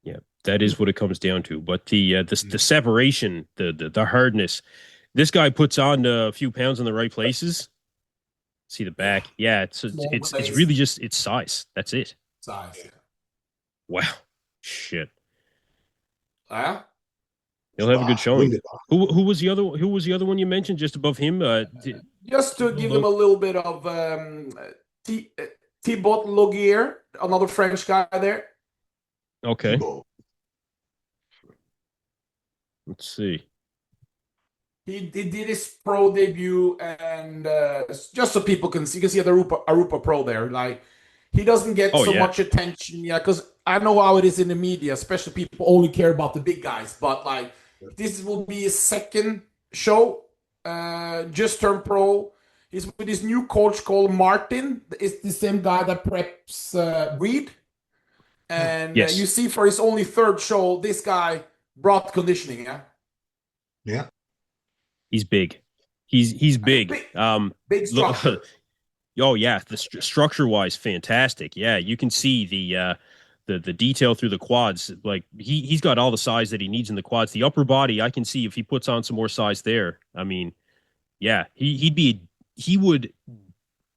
Yeah, that is what it comes down to. But the separation, the hardness, this guy puts on a few pounds in the right places. See the back. Yeah, it's really just its size. That's it. Size. Yeah. Wow. Shit. Yeah. He'll have a good showing. Who was the other one you mentioned just above him? Just to give him a little bit of Thibaut Logier, another French guy there. Okay. Let's see. He did his pro debut, and just so people can see, you can see the Europa Pro there. Like, he doesn't get much attention, because I know how it is in the media, especially people only care about the big guys. But like, this will be his second show. Just turned pro. He's with his new coach called Martin. It's the same guy that preps Reed. And you see, for his only third show, this guy brought conditioning. Yeah. He's big. He's big. Big structure. Oh yeah, the structure wise, fantastic. Yeah, you can see the detail through the quads. Like he's got all the size that he needs in the quads. The upper body, I can see if he puts on some more size there. I mean, yeah, he would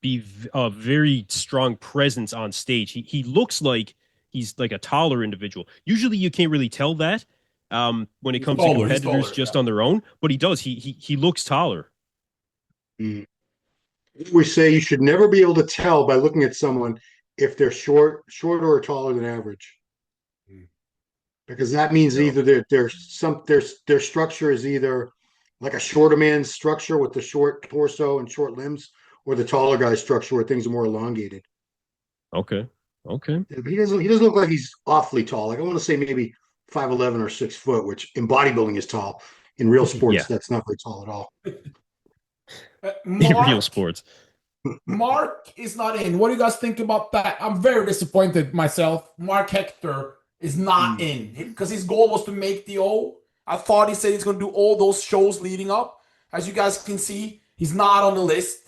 be a very strong presence on stage. He looks like he's like a taller individual. Usually, you can't really tell that when it comes to competitors just on their own, but he does. He looks taller. Mm. We say you should never be able to tell by looking at someone if they're shorter or taller than average, because that means either their structure is either like a shorter man's structure with the short torso and short limbs, or the taller guy's structure where things are more elongated. Okay. He doesn't look like he's awfully tall. Like, I want to say maybe 5'11" or 6 foot, which in bodybuilding is tall. In real sports, that's not very tall at all. In real sports. Mark is not in. What do you guys think about that? I'm very disappointed myself. Mark Hector is not in because his goal was to make the O. I thought he said he's going to do all those shows leading up. As you guys can see, he's not on the list.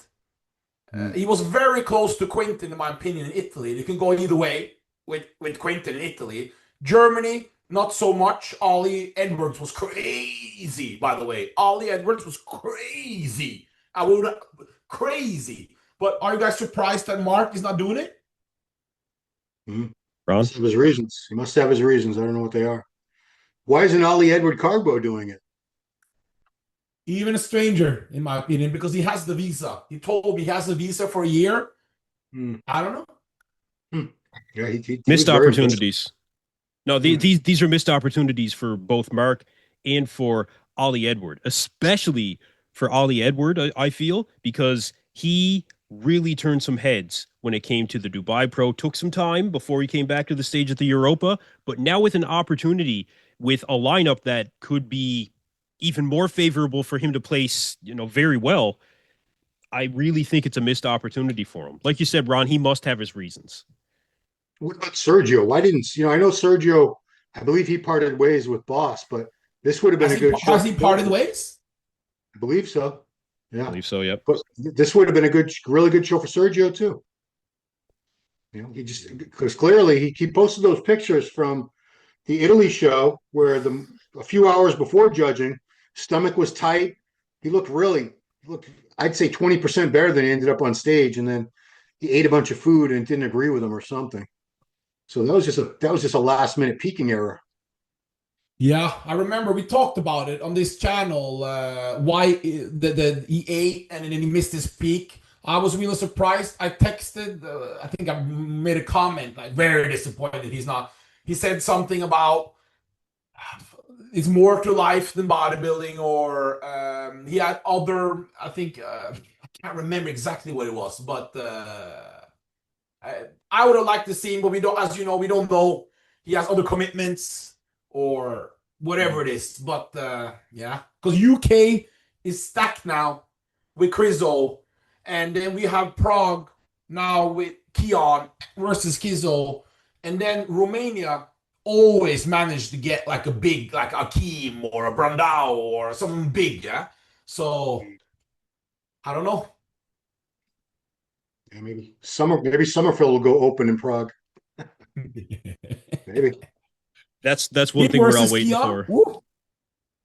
He was very close to Quinton, in my opinion, in Italy. You can go either way with Quinton in Italy. Germany, not so much. Ollie Edwards was crazy, by the way. Ollie Edwards was crazy. Crazy. But are you guys surprised that Mark is not doing it? Ron? Must have his reasons. He must have his reasons. I don't know what they are. Why isn't Ollie Edward Carbo doing it? Even a stranger, in my opinion, because he has the visa. He told me he has the visa for a year. I don't know. Yeah, he missed opportunities. No, these are missed opportunities for both Mark and for Ollie Edward, especially for Ollie Edward, I feel, because he really turned some heads when it came to the Dubai Pro. Took some time before he came back to the stage at the Europa, but now with an opportunity, with a lineup that could be even more favorable for him to place, very well, I really think it's a missed opportunity for him. Like you said, Ron, he must have his reasons. What about Sergio? Why didn't, I know Sergio, I believe he parted ways with Boss, but this would have been a good show. Has he parted ways? I believe so. Yeah. I believe so, yep. But this would have been a really good show for Sergio too. Because clearly he posted those pictures from the Italy show where a few hours before judging, stomach was tight. He looked I'd say 20% better than he ended up on stage, and then he ate a bunch of food and didn't agree with him or something. So that was just a last minute peaking error. Yeah, I remember we talked about it on this channel. Why he ate and then he missed his peak. I was really surprised. I texted. I think I made a comment, like, very disappointed he's not. He said something about it's more to life than bodybuilding, or he had other. I think I can't remember exactly what it was, but I would have liked to see him, but we don't. As you know, we don't know. He has other commitments or whatever it is. But yeah, because UK is stacked now with Krizo, and then we have Prague now with Keon versus Kizo, and then Romania always managed to get like a big, like a Kim or a Brandao or something big, yeah. So I don't know. Yeah, maybe Summerfield will go open in Prague. Maybe. That's one Him thing we're all versus waiting Keon? for.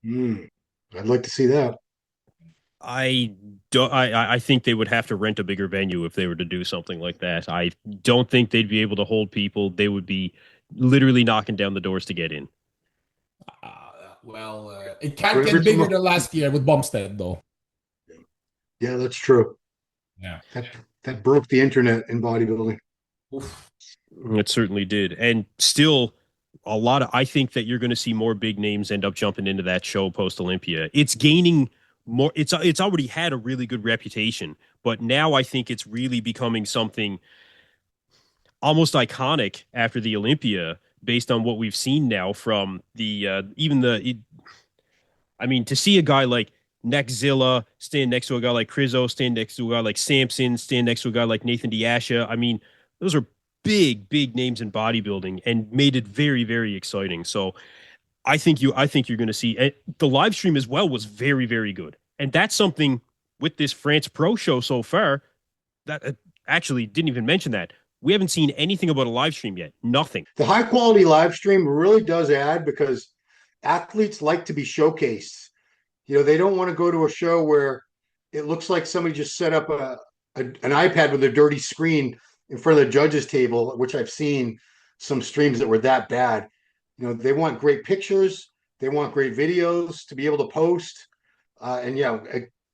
Woo. I'd like to see that. I don't. I think they would have to rent a bigger venue if they were to do something like that. I don't think they'd be able to hold people. They would be literally knocking down the doors to get in. It can't Whatever get it's bigger about- than last year with Bumstead, though. Yeah, that's true. Yeah. That broke the internet in bodybuilding. Oof. It certainly did, and still a lot of. I think that you're going to see more big names end up jumping into that show post Olympia. It's gaining more. It's already had a really good reputation, but now I think it's really becoming something almost iconic after the Olympia, based on what we've seen now from the I mean, to see a guy like Nexzilla stand next to a guy like Krizo, stand next to a guy like Samson, stand next to a guy like Nathan Diasha. I mean, those are big names in bodybuilding and made it very, very exciting. So I think you're going to see the live stream as well was very, very good. And that's something with this France Pro show so far that actually didn't even mention that. We haven't seen anything about a live stream yet. Nothing. The high quality live stream really does add, because athletes like to be showcased. They don't want to go to a show where it looks like somebody just set up an iPad with a dirty screen in front of the judges table, which I've seen some streams that were that bad. They want great pictures. They want great videos to be able to post. And yeah,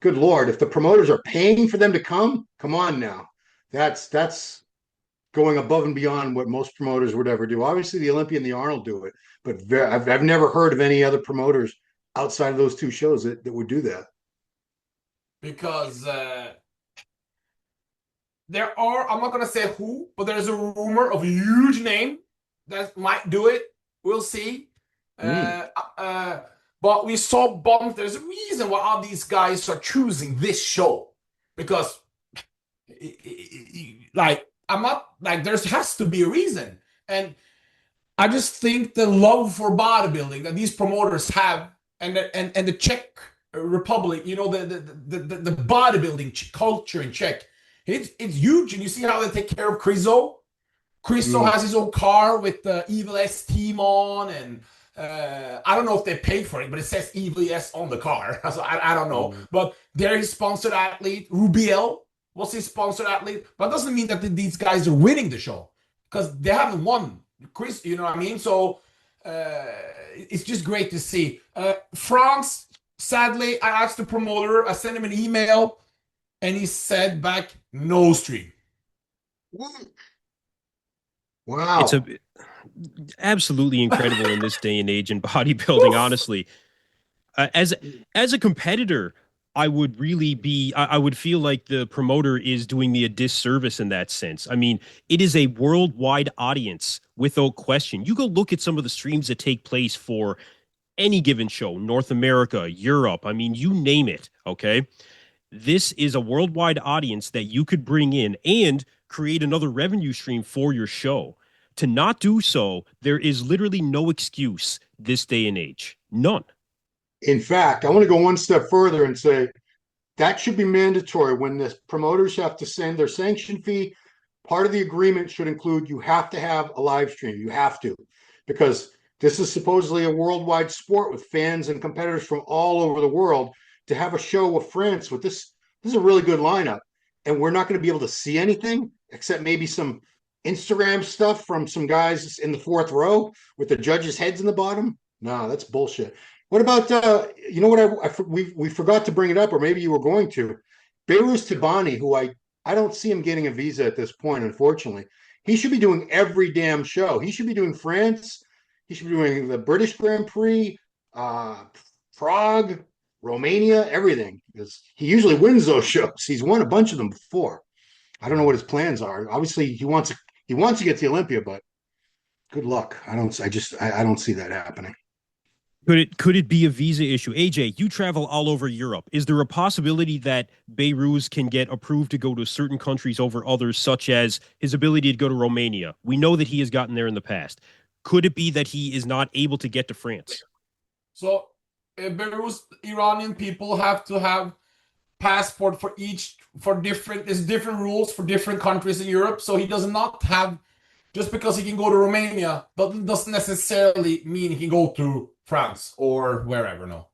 good Lord, if the promoters are paying for them to come on now. That's going above and beyond what most promoters would ever do. Obviously, the Olympia and the Arnold do it, but I've never heard of any other promoters outside of those two shows that would do that. Because there are, I'm not going to say who, but there's a rumor of a huge name that might do it. We'll see. But we saw bumps. There's a reason why all these guys are choosing this show. Because, I'm not, there has to be a reason. And I just think the love for bodybuilding that these promoters have, and the Czech Republic, the bodybuilding culture in Czech, it's huge. And you see how they take care of Krizo. Krizo has his own car with the EVLS team on, and I don't know if they pay for it, but it says EVLS on the car. So I don't know. But they're his sponsored athlete. Rubiel was his sponsored athlete. But it doesn't mean that these guys are winning the show, because they haven't won. Chris, you know what I mean? So it's just great to see. France, sadly, I asked the promoter, I sent him an email, and he said back, no stream. Wow. It's absolutely incredible in this day and age in bodybuilding, honestly. As a competitor, I would really be, I would feel like the promoter is doing me a disservice in that sense. I mean, it is a worldwide audience without question. You go look at some of the streams that take place for any given show, North America, Europe, I mean, you name it, okay? This is a worldwide audience that you could bring in and create another revenue stream for your show. To not do so, there is literally no excuse this day and age. None. In fact, I want to go one step further and say that should be mandatory when the promoters have to send their sanction fee. Part of the agreement should include you have to have a live stream. You have to, because this is supposedly a worldwide sport with fans and competitors from all over the world. To have a show with France with this is a really good lineup, and we're not going to be able to see anything except maybe some Instagram stuff from some guys in the fourth row with the judges' heads in the bottom. No, that's bullshit. What about we forgot to bring it up, or maybe you were going to. Behrooz Tabani, who I don't see him getting a visa at this point, unfortunately. He should be doing every damn show. He should be doing France. He should be doing the British Grand Prix, Prague, Romania, everything. Because he usually wins those shows. He's won a bunch of them before. I don't know what his plans are. Obviously, he wants to get to Olympia, but good luck. I don't see that happening. Could it be a visa issue? AJ, you travel all over Europe. Is there a possibility that Behrooz can get approved to go to certain countries over others, such as his ability to go to Romania? We know that he has gotten there in the past. Could it be that he is not able to get to France? So Belarus Iranian people have to have passport there's different rules for different countries in Europe. So he does not have, just because he can go to Romania, but doesn't necessarily mean he can go to France or wherever. No.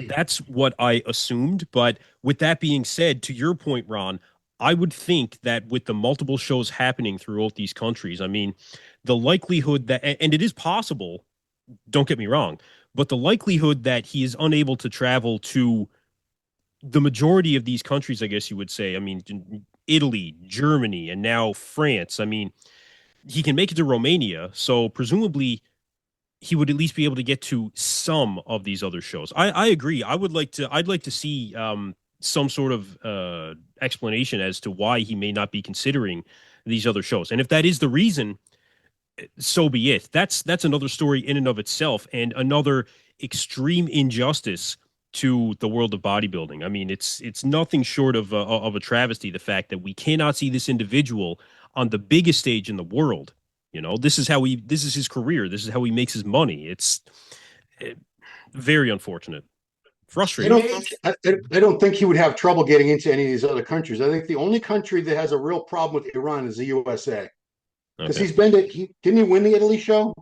That's what I assumed. But with that being said, to your point, Ron, I would think that with the multiple shows happening throughout these countries, I mean, the likelihood that, and it is possible, don't get me wrong, but the likelihood that he is unable to travel to the majority of these countries, I guess you would say, I mean, Italy, Germany, and now France. I mean, he can make it to Romania, so presumably he would at least be able to get to some of these other shows. I agree. I'd like to see some sort of explanation as to why he may not be considering these other shows. And if that is the reason, so be it. That's another story in and of itself, and another extreme injustice to the world of bodybuilding. I mean, it's nothing short of a travesty, the fact that we cannot see this individual on the biggest stage in the world. You know, this is his career. This is how he makes his money. It's very unfortunate. Frustrating. I don't think he would have trouble getting into any of these other countries. I think the only country that has a real problem with Iran is the USA. Because he's been didn't he win the Italy show?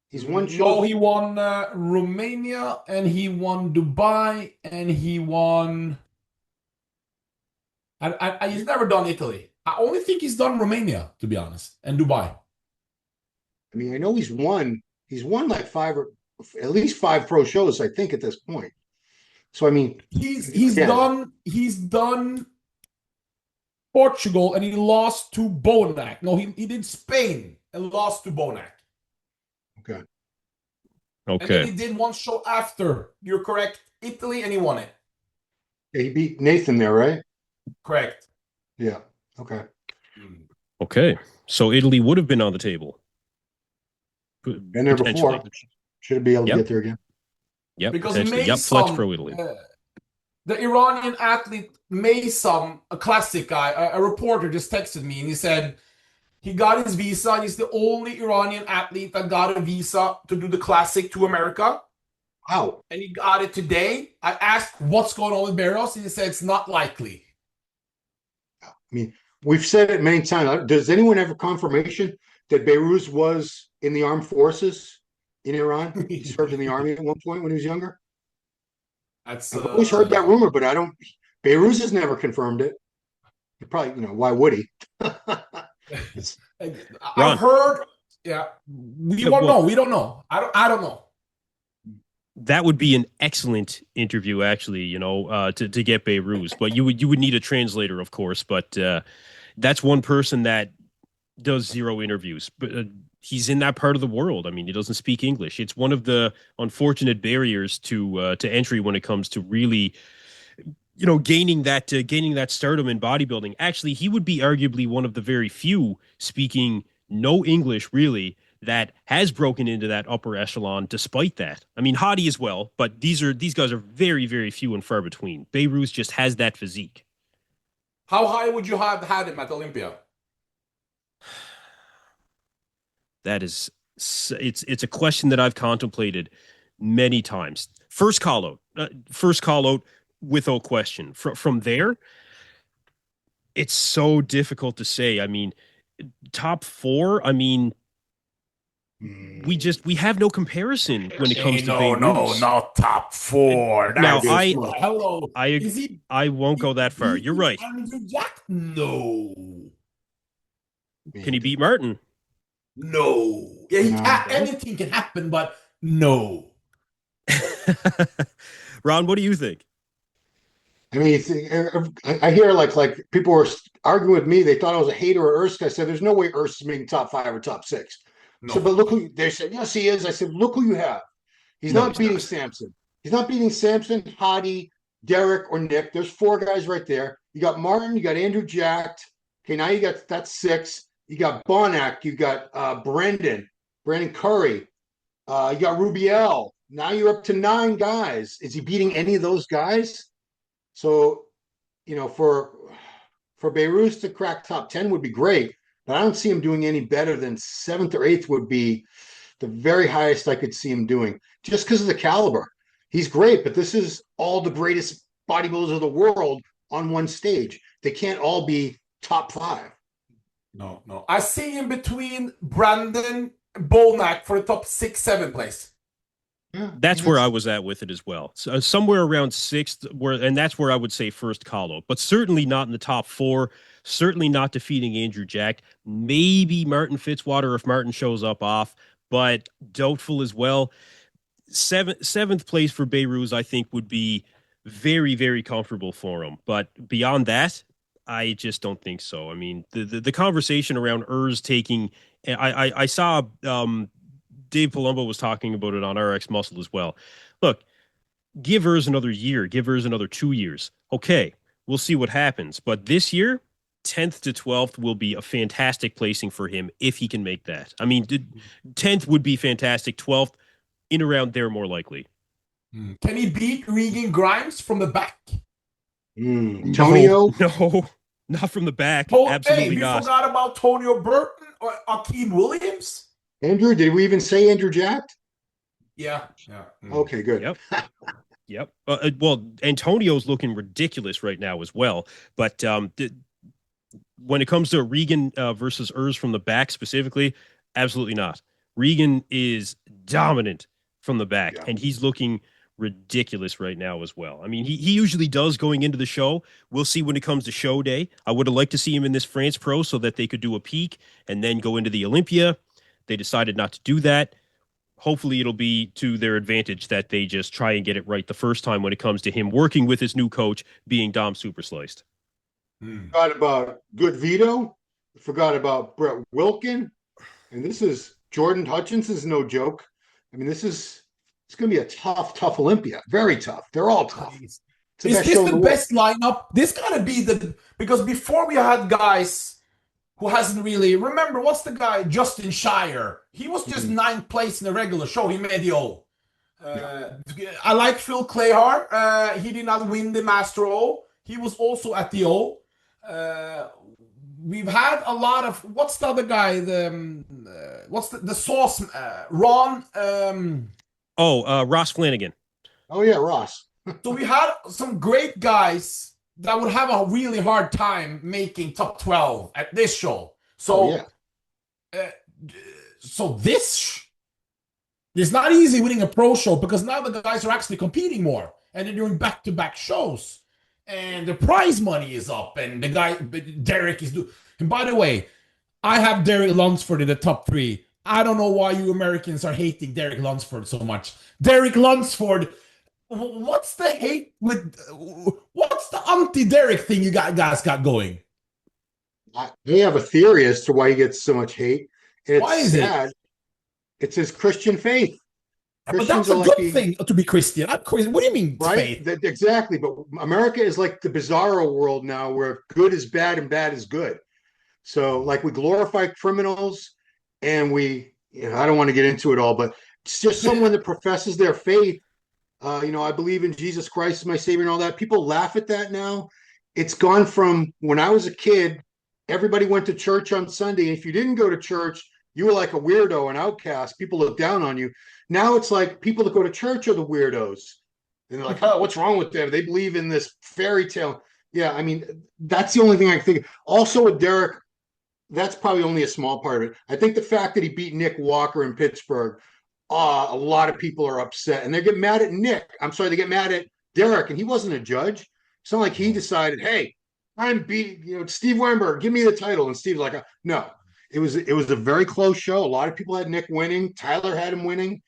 He's won shows. No, he won Romania, and he won Dubai, and he won. He's never done Italy. I only think he's done Romania, to be honest, and Dubai. I mean, I know he's won like at least five pro shows, I think, at this point. So I mean, he's done Portugal, and he lost to Bonac. No, he did Spain and lost to Bonac. Okay. And then he did one show after, you're correct, Italy, and he won it. Yeah, he beat Nathan there, right? Correct. Yeah. Okay. Okay. So Italy would have been on the table. Been there before. Should be able to get there again. Yep. Because Flex Pro Italy. The Iranian athlete Maysam, a classic guy, a reporter just texted me and he said he got his visa. He's the only Iranian athlete that got a visa to do the classic to America. Wow. And he got it today. I asked what's going on with Behrooz, and he said it's not likely. I mean, we've said it many times. Does anyone have a confirmation that Behrooz was in the armed forces in Iran? He served in the army at one point when he was younger. I've always heard that rumor, but I don't. Behrooz has never confirmed it. He probably, why would he? I've heard. Yeah, we don't know. We don't know. I don't know. That would be an excellent interview, actually. To get Behrooz, but you would need a translator, of course. But that's one person that does zero interviews. But he's in that part of the world. I mean, he doesn't speak English. It's one of the unfortunate barriers to entry when it comes to really, gaining that stardom in bodybuilding. Actually, he would be arguably one of the very few speaking no English really that has broken into that upper echelon. Despite that, I mean, Hadi as well, but these guys are very, very few and far between. Behrooz just has that physique. How high would you have had him at Olympia? That is, it's a question that I've contemplated many times. First call out without question. From there, it's so difficult to say. I mean, top four. I mean, we have no comparison when it comes to Behrooz. No, not top four. Now hello. I won't go that far. You're right. No. Can he beat Martin? No. Yeah, anything can happen, but no. Ron, what do you think? I mean, I hear like people were arguing with me. They thought I was a hater of Ersk. I said, "There's no way Ersk is making top 5 or top 6." No. So, but look who they said. Yes, he is. I said, "Look who you have. He's not beating Samson. He's not beating Samson, Hadi, Derek, or Nick. There's 4 guys right there. You got Martin. You got Andrew Jacked. Okay, now that's 6. You got Bonac. You got Brandon Curry, You got Rubiel. Now you're up to 9 guys. Is he beating any of those guys? So, for Behrooz to crack top 10 would be great, but I don't see him doing any better than 7th or 8th would be the very highest I could see him doing, just because of the caliber. He's great, but this is all the greatest bodybuilders of the world on one stage. They can't all be top 5. No. I see him between Brandon Bolnack for the top 6, 7 place. Yeah, That's where I was at with it as well. So somewhere around 6th, and that's where I would say first Kahlo, but certainly not in the top 4. Certainly not defeating Andrew Jack. Maybe Martin Fitzwater if Martin shows up off, but doubtful as well. Seventh place for Behrooz, I think, would be very, very comfortable for him. But beyond that, I just don't think so. I mean, the conversation around Urs taking, I saw Dave Palumbo was talking about it on RX Muscle as well. Look, give Urs another year, give Urs another 2 years. Okay, we'll see what happens. But this year, 10th to 12th will be a fantastic placing for him if he can make that. I mean, 10th would be fantastic. 12th, in around there, more likely. Can he beat Regan Grimes from the back? Tonio? No, not from the back. Absolutely we not. forgot about Tonio Burton or Akeem Williams. Andrew, did we even say Andrew Jack? Yeah. Okay, good. Yep. Well, Antonio's looking ridiculous right now as well. But when it comes to Regan versus Urs from the back specifically, absolutely not. Regan is dominant from the back, and he's looking ridiculous right now as well. I mean, he usually does going into the show. We'll see when it comes to show day. I would have liked to see him in this France Pro so that they could do a peak and then go into the Olympia. They decided not to do that. Hopefully it'll be to their advantage that they just try and get it right the first time when it comes to him working with his new coach, being Dom Supersliced. Forgot about Good Vito. Forgot about Brett Wilkin. And this is Jordan Hutchinson's no joke. I mean, it's going to be a tough Olympia. Very tough. They're all tough. Is this the best lineup? This got to be because before we had guys who hasn't really, remember, what's the guy, Justin Shire? He was just 9th place in the regular show. He made the O. I like Phil Clayhart. He did not win the Master O. He was also at the O. We've had a lot of, what's the other guy? What's the sauce? Ron. Ross Flanagan. Oh yeah, Ross. So we had some great guys that would have a really hard time making top 12 at this show. So, it's not easy winning a pro show because now the guys are actually competing more and they're doing back-to-back shows. And the prize money is up, and the guy Derek is doing. And by the way, I have Derek Lunsford in the top 3. I don't know why you Americans are hating Derek Lunsford so much. Derek Lunsford, what's the hate with? What's the anti-Derek thing you guys got going? I have a theory as to why he gets so much hate. It's why is sad. It's his Christian faith. But that's a good thing to be Christian. I'm Christian. What do you mean, right? faith? Exactly. But America is like the bizarro world now where good is bad and bad is good. So like we glorify criminals and I don't want to get into it all, but it's just someone that professes their faith. I believe in Jesus Christ as my savior and all that. People laugh at that now. It's gone from when I was a kid, everybody went to church on Sunday. If you didn't go to church, you were like a weirdo, an outcast. People look down on you. Now it's like people that go to church are the weirdos. And they're like, oh, what's wrong with them? They believe in this fairy tale. Yeah, I mean, that's the only thing I can think of. Also with Derek, that's probably only a small part of it. I think the fact that he beat Nick Walker in Pittsburgh, a lot of people are upset. And they get mad at Nick. I'm sorry, they get mad at Derek, and he wasn't a judge. It's not like he decided, hey, I'm beating Steve Weinberg, give me the title. And Steve's like, no. It was a very close show. A lot of people had Nick winning. Tyler had him winning.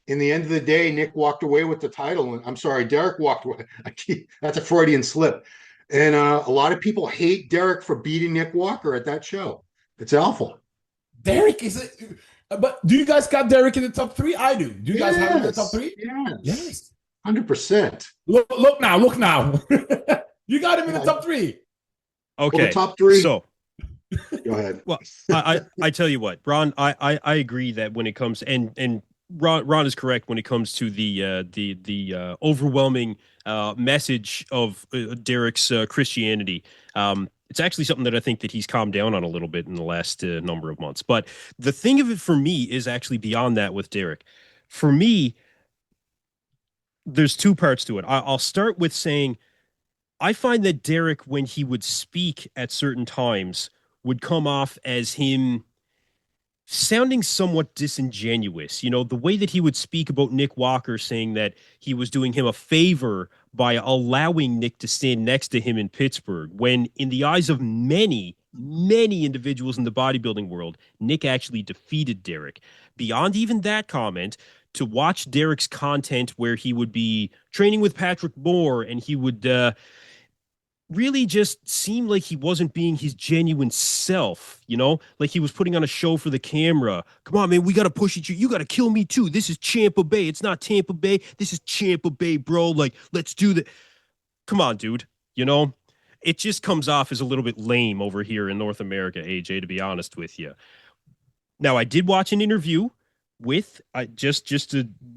In the end of the day, Nick walked away with the title. And I'm sorry, Derek walked away. That's a Freudian slip. And a lot of people hate Derek for beating Nick Walker at that show. It's awful. Derek but do you guys got Derek in the top 3? I do. Do you guys have him in the top 3? Yes. 100%. Look now. You got him in the top 3. Okay. Well, the top 3. So go ahead. Well, I tell you what, Ron, I agree that when it comes and Ron is correct when it comes to the overwhelming message of Derek's Christianity. It's actually something that I think that he's calmed down on a little bit in the last number of months. But the thing of it for me is actually beyond that with Derek. For me, there's two parts to it. I'll start with saying I find that Derek, when he would speak at certain times, would come off as him sounding somewhat disingenuous. You know, the way that he would speak about Nick Walker, saying that he was doing him a favor by allowing Nick to stand next to him in Pittsburgh, when in the eyes of many, many individuals in the bodybuilding world, Nick actually defeated Derek. Beyond even that comment, to watch Derek's content where he would be training with Patrick Moore and he would really just seemed like he wasn't being his genuine self, you know, like he was putting on a show for the camera. Come on, man, we got to push each other. You got to kill me too. This is Champa Bay. It's not Tampa Bay. This is Champa Bay, bro. Like, let's do that. Come on, dude. You know, it just comes off as a little bit lame over here in North America, AJ, to be honest with you. Now, I did watch an interview with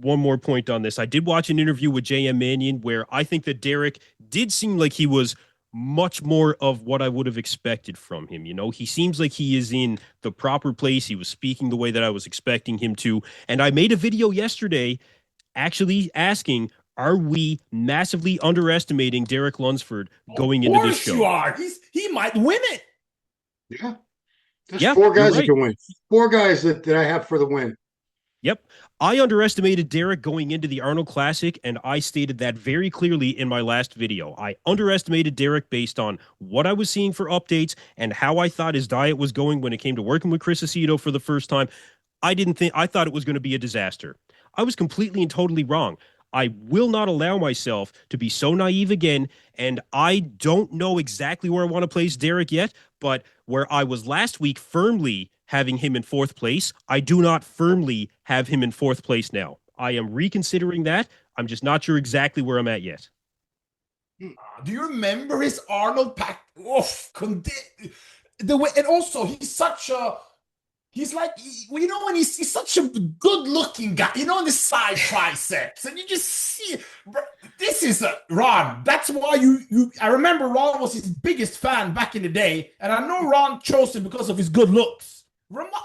one more point on this. I did watch an interview with JM Mannion where I think that Derek did seem like he was much more of what I would have expected from him. You know, he seems like he is in the proper place. He was speaking the way that I was expecting him to. And I made a video yesterday actually asking, are we massively underestimating Derek Lunsford going into this show? Of course you are. He might win it. Yeah. There's four guys that can win. Four guys that I have for the win. Yep. I underestimated Derek going into the Arnold Classic, and I stated that very clearly in my last video. I underestimated Derek based on what I was seeing for updates and how I thought his diet was going when it came to working with Chris Aceto for the first time. I thought it was going to be a disaster. I was completely and totally wrong. I will not allow myself to be so naive again, and I don't know exactly where I want to place Derek yet, but where I was last week firmly having him in fourth place, I do not firmly have him in fourth place now. I am reconsidering that. I'm just not sure exactly where I'm at yet. Do you remember his Arnold pack? The way, and also he's like, you know, when he's such a good-looking guy, you know, on the side triceps, and you just see, bro, this is Ron. That's why I remember Ron was his biggest fan back in the day, and I know Ron chose him because of his good looks.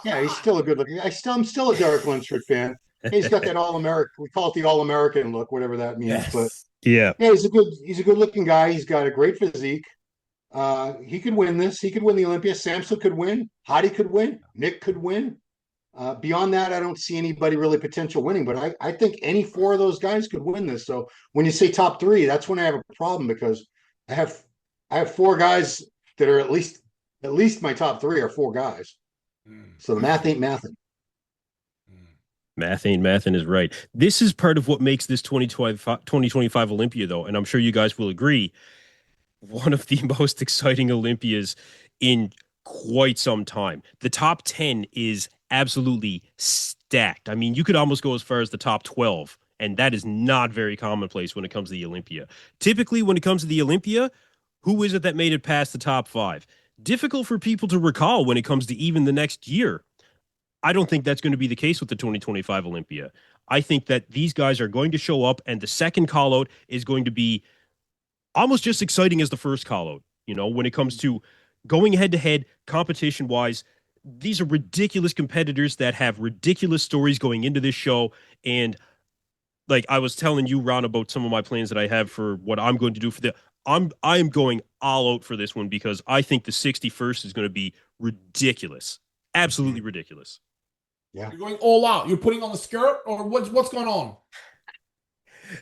Yeah, he's still a good looking. I'm still a Derek Lunsford fan. He's got that all-American. We call it the all-American look, whatever that means. Yes. But yeah, he's a good looking guy. He's got a great physique. He could win this. He could win the Olympia. Samson could win. Hadi could win. Nick could win. Beyond that, I don't see anybody really potential winning. But I think any four of those guys could win this. So when you say top three, that's when I have a problem, because I have four guys that are at least my top three are four guys. So the math ain't mathin'. Math ain't mathin' is right. This is part of what makes this 2025 Olympia, though, and I'm sure you guys will agree, one of the most exciting Olympias in quite some time. The top 10 is absolutely stacked. I mean, you could almost go as far as the top 12, and that is not very commonplace when it comes to the Olympia. Typically, when it comes to the Olympia, who is it that made it past the top 5? Difficult for people to recall when it comes to even the next year. I don't think that's going to be the case with the 2025 Olympia. I think that these guys are going to show up, and the second call out is going to be almost just exciting as the first call out. You know, when it comes to going head to head competition wise, these are ridiculous competitors that have ridiculous stories going into this show. And like I was telling you, Ron, about some of my plans that I have for what I'm going to do for I am going all out for this one, because I think the 61st is going to be ridiculous. Absolutely ridiculous. Yeah. You're going all out. You're putting on the skirt, or what's going on?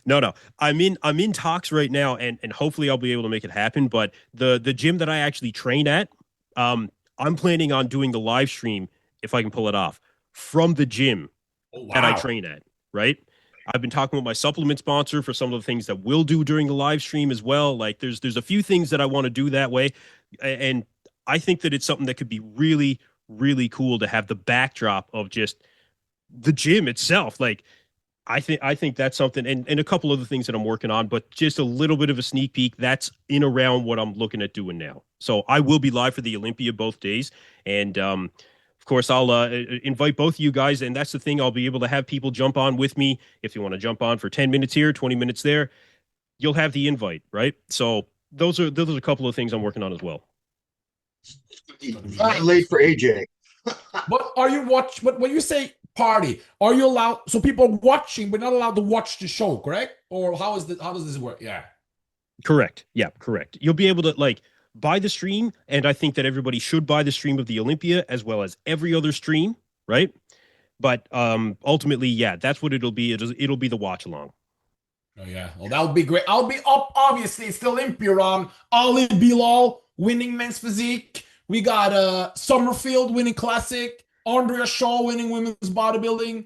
No. I'm in talks right now, and hopefully I'll be able to make it happen. But the gym that I actually train at, I'm planning on doing the live stream, if I can pull it off, from the gym that I train at, right? I've been talking with my supplement sponsor for some of the things that we'll do during the live stream as well. Like there's a few things that I want to do that way. And I think that it's something that could be really, really cool to have the backdrop of just the gym itself. Like I think that's something, and a couple other things that I'm working on, but just a little bit of a sneak peek. That's in around what I'm looking at doing now. So I will be live for the Olympia both days. And, of course, I'll invite both of you guys, and that's the thing. I'll be able to have people jump on with me if you want to jump on for 10 minutes here, 20 minutes there. You'll have the invite, right? So those are a couple of things I'm working on as well. Late for AJ. But are you watch? But when you say party, are you allowed? So people are watching, but not allowed to watch the show, correct? Or how does this work? Yeah. Correct. Yeah, correct. You'll be able to buy the stream, and I think that everybody should buy the stream of the Olympia as well as every other stream, right? But ultimately, yeah, that's what it'll be. It'll be the watch along. Oh yeah, well that would be great. I'll be up. Obviously, it's the Olympia on Ali Bilal winning men's physique. We got Summerfield winning classic. Andrea Shaw winning women's bodybuilding.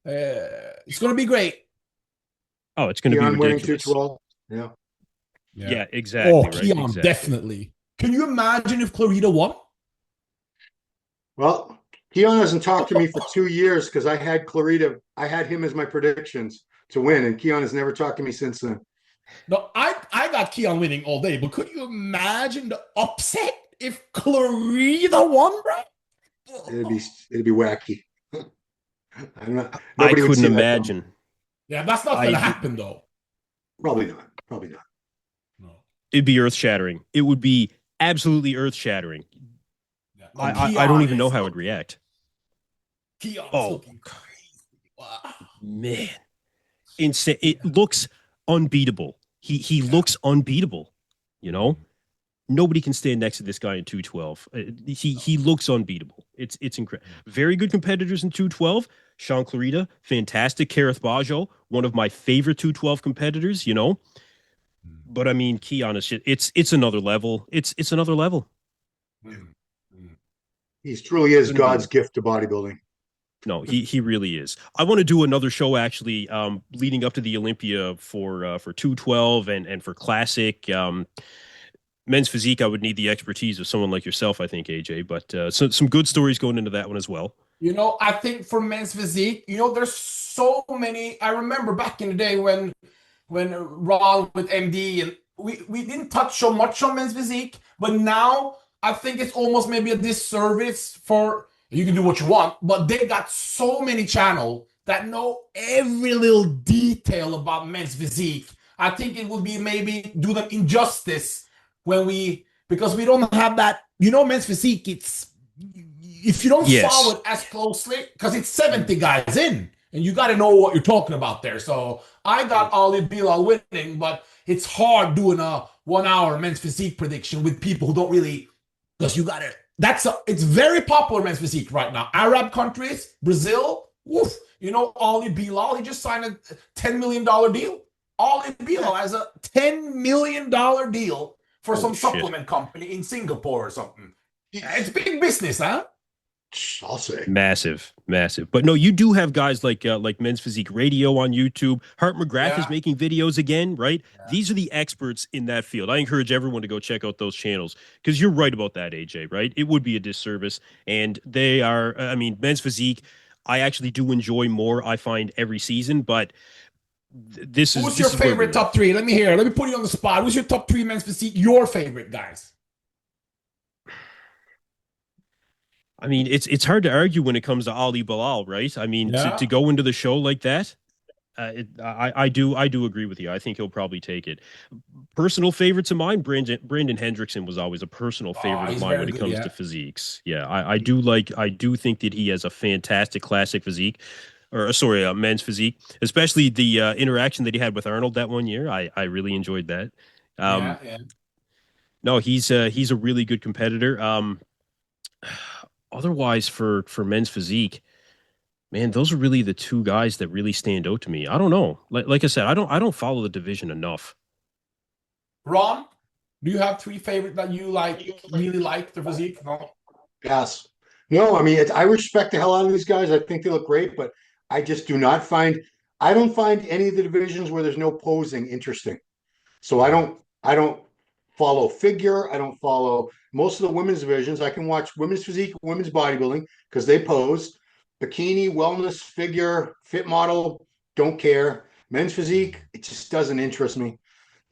It's gonna be great. Oh, it's gonna be ridiculous. Winning 212. Yeah, exactly. Oh, right? Keon, exactly. definitely. Can you imagine if Clarita won? Well, Keon hasn't talked to me for 2 years because I had Clarita. I had him as my predictions to win, and Keon has never talked to me since then. No, I got Keon winning all day, but could you imagine the upset if Clarita won, bro? It'd be wacky. I'm not. I Nobody would couldn't see that imagine. Yeah, that's not gonna happen though. Probably not. Probably not. No. It'd be earth shattering. It would be absolutely earth shattering. Yeah. I don't even know how I'd react. Keon's Oh. looking crazy. Wow. Man, insane! It looks unbeatable. He looks unbeatable. You know, nobody can stand next to this guy in 212. He looks unbeatable. It's incredible. Very good competitors in 212. Sean Clarita, fantastic. Kareth Bajo, one of my favorite 212 competitors. You know, but I mean, Keon is it's another level. It's another level. He truly is God's gift to bodybuilding. No, he really is. I want to do another show actually, leading up to the Olympia for 212 and for classic men's physique. I would need the expertise of someone like yourself, I think, AJ. But some good stories going into that one as well. You know, I think for men's physique, you know, there's so many. I remember back in the day when Ron with MD and we didn't touch so much on men's physique, but now I think it's almost maybe a disservice for. You can do what you want, but they got so many channels that know every little detail about men's physique. I think it would be maybe do them injustice because we don't have that. You know, men's physique. It's if you don't follow it as closely because it's 70 guys in, and you got to know what you're talking about there. So I got Ali Bilal winning, but it's hard doing a 1 hour men's physique prediction with people who don't really because you got to. It's very popular men's physique right now. Arab countries, Brazil, woof. You know, Ali Bilal, he just signed a $10 million deal. Ali Bilal has a $10 million deal for some supplement company in Singapore or something. It's big business, huh? I'll say massive. But no, you do have guys like Men's Physique Radio on YouTube. Hart McGrath is making videos again, right? Yeah. These are the experts in that field. I encourage everyone to go check out those channels because you're right about that, AJ, right? It would be a disservice. And they are, I mean, Men's Physique, I actually do enjoy more, I find, every season, but Who's your favorite top three? Let me hear. Let me put you on the spot. Who's your top three men's physique? Your favorite guys? I mean, it's hard to argue when it comes to Ali Bilal, right? I mean, to go into the show like that, I do agree with you. I think he'll probably take it. Personal favorites of mine, Brandon Hendrickson was always a personal favorite of mine when it comes to physiques. Yeah, I do think that he has a fantastic classic physique. Men's physique, especially the interaction that he had with Arnold that one year. I really enjoyed that. No, he's a really good competitor. Otherwise, for men's physique, man, those are really the two guys that really stand out to me. I don't know. Like I said, I don't follow the division enough. Ron, do you have three favorite that you really like the physique? No. Yes. No, I mean, I respect the hell out of these guys. I think they look great, but I just do not find. I don't find any of the divisions where there's no posing interesting. So I don't follow figure. I don't follow most of the women's divisions. I can watch women's physique, women's bodybuilding because they pose. Bikini, wellness, figure, fit model, don't care. Men's physique, it just doesn't interest me.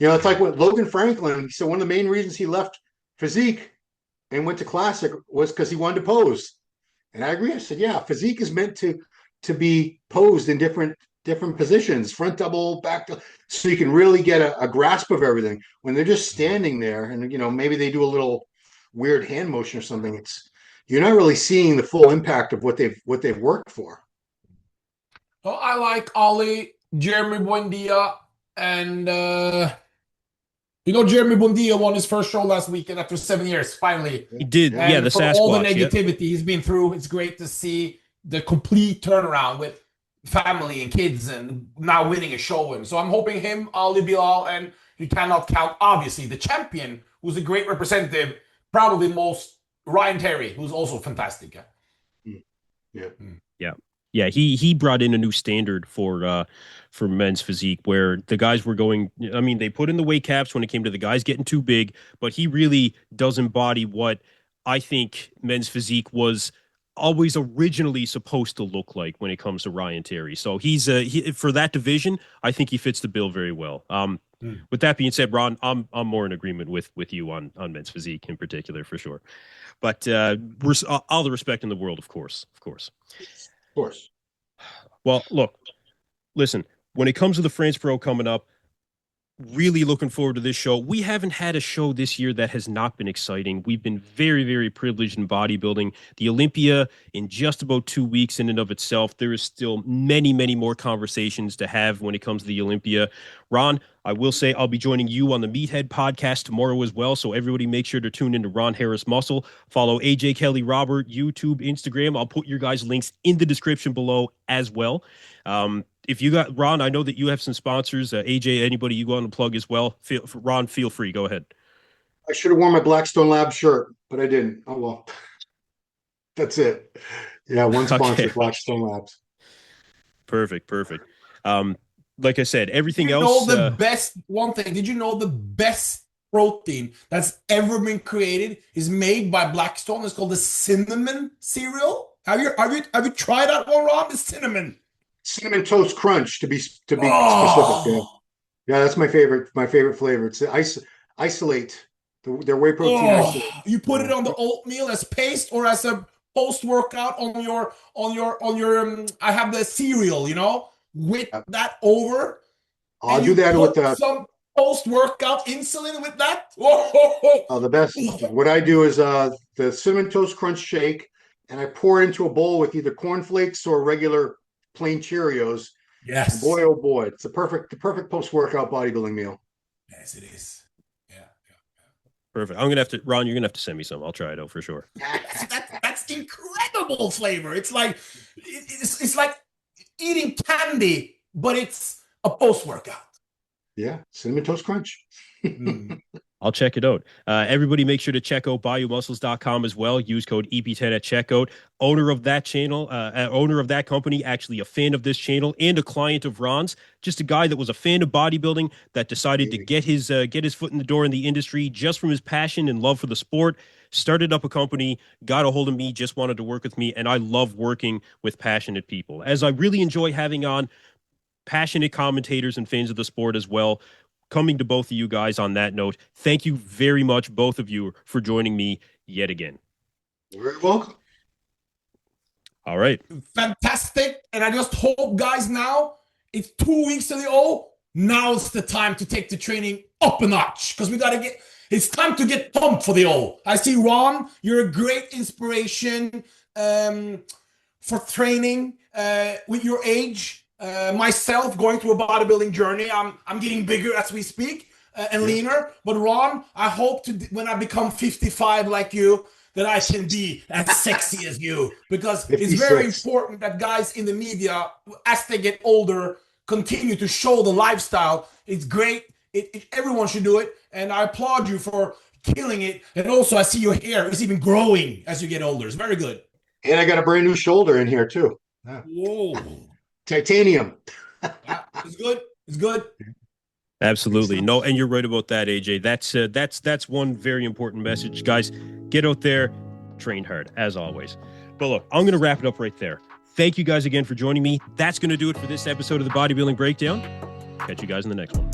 You know, it's like what Logan Franklin. So one of the main reasons he left physique and went to classic was because he wanted to pose. And I agree. I said, yeah, physique is meant to be posed in different positions, front double, back double, so you can really get a grasp of everything. When they're just standing there and, you know, maybe they do a little weird hand motion or something, you're not really seeing the full impact of what they've worked for. Well, I like Ollie, Jeremy Buendia, and Jeremy Buendia won his first show last weekend after 7 years, finally. He did, And yeah, the for Sasquatch. all the negativity he's been through, it's great to see the complete turnaround with family and kids and now winning a show. And so I'm hoping him, Ali Bilal, and you cannot count, obviously, the champion, who's a great representative, probably most, Ryan Terry, who's also fantastic. Yeah, he brought in a new standard for men's physique where the guys were going. I mean, they put in the weight caps when it came to the guys getting too big, but he really does embody what I think men's physique was always originally supposed to look like when it comes to Ryan Terry. So he's for that division, I think he fits the bill very well. With that being said, Ron, I'm more in agreement with you on men's physique in particular for sure. But we're all the respect in the world, of course. Of course. Well, look, listen, when it comes to the France Pro coming up, really looking forward to this show. We haven't had a show this year that has not been exciting. We've been very, very privileged in bodybuilding. The Olympia in just about 2 weeks in and of itself. There is still many, many more conversations to have when it comes to the Olympia. Ron, I will say I'll be joining you on the Meathead podcast tomorrow as well. So everybody make sure to tune into Ron Harris Muscle. Follow AJ KellyRobert, YouTube, Instagram. I'll put your guys' links in the description below as well. If you got Ron, I know that you have some sponsors. AJ, anybody you want to plug as well? Ron, feel free. Go ahead. I should have worn my Blackstone Lab shirt, but I didn't. Oh well. That's it. Yeah, one sponsor, okay. Blackstone Labs. Perfect. Like I said, everything Did you else. know the best one thing? Did you know the best protein that's ever been created is made by Blackstone? It's called the cinnamon cereal. Have you tried that one, Ron? The cinnamon toast crunch to be specific. Yeah, that's my favorite flavor. It's the isolate, their whey protein isolate. You put it on the oatmeal as paste or as a post workout on your I have the cereal, with that over. I'll do that with some post workout insulin with that. Oh, the best. What I do is the cinnamon toast crunch shake, and I pour it into a bowl with either cornflakes or regular plain Cheerios. Yes. And boy, oh boy, it's the perfect post-workout bodybuilding meal. Yes, it is. Yeah. Perfect. I'm gonna have to, Ron. You're gonna have to send me some. I'll try it out for sure. That's incredible flavor. It's like eating candy, but it's a post-workout. Yeah, cinnamon toast crunch. I'll check it out. Everybody make sure to check out BayouMuscles.com as well. Use code EP10 at checkout. Owner of that channel, owner of that company, actually a fan of this channel and a client of Ron's. Just a guy that was a fan of bodybuilding that decided to get his foot in the door in the industry just from his passion and love for the sport. Started up a company, got a hold of me, just wanted to work with me, and I love working with passionate people. As I really enjoy having on passionate commentators and fans of the sport as well. Coming to both of you guys on that note, thank you very much, both of you, for joining me yet again. You're very welcome. All right. Fantastic. And I just hope, guys, now it's 2 weeks to the O. Now's the time to take the training up a notch because it's time to get pumped for the O. I see, Ron, you're a great inspiration for training with your age. Myself going through a bodybuilding journey. I'm getting bigger as we speak and leaner. But Ron, I hope when I become 55 like you, that I can be as sexy as you. Because 56. It's very important that guys in the media, as they get older, continue to show the lifestyle. It's great. Everyone should do it. And I applaud you for killing it. And also, I see your hair is even growing as you get older. It's very good. And I got a brand new shoulder in here too. Yeah. Whoa. Titanium. It's good. It's good. Absolutely. No, and you're right about that, AJ. That's one very important message. Guys, get out there, train hard, as always. But look, I'm going to wrap it up right there. Thank you guys again for joining me. That's going to do it for this episode of the Bodybuilding Breakdown. Catch you guys in the next one.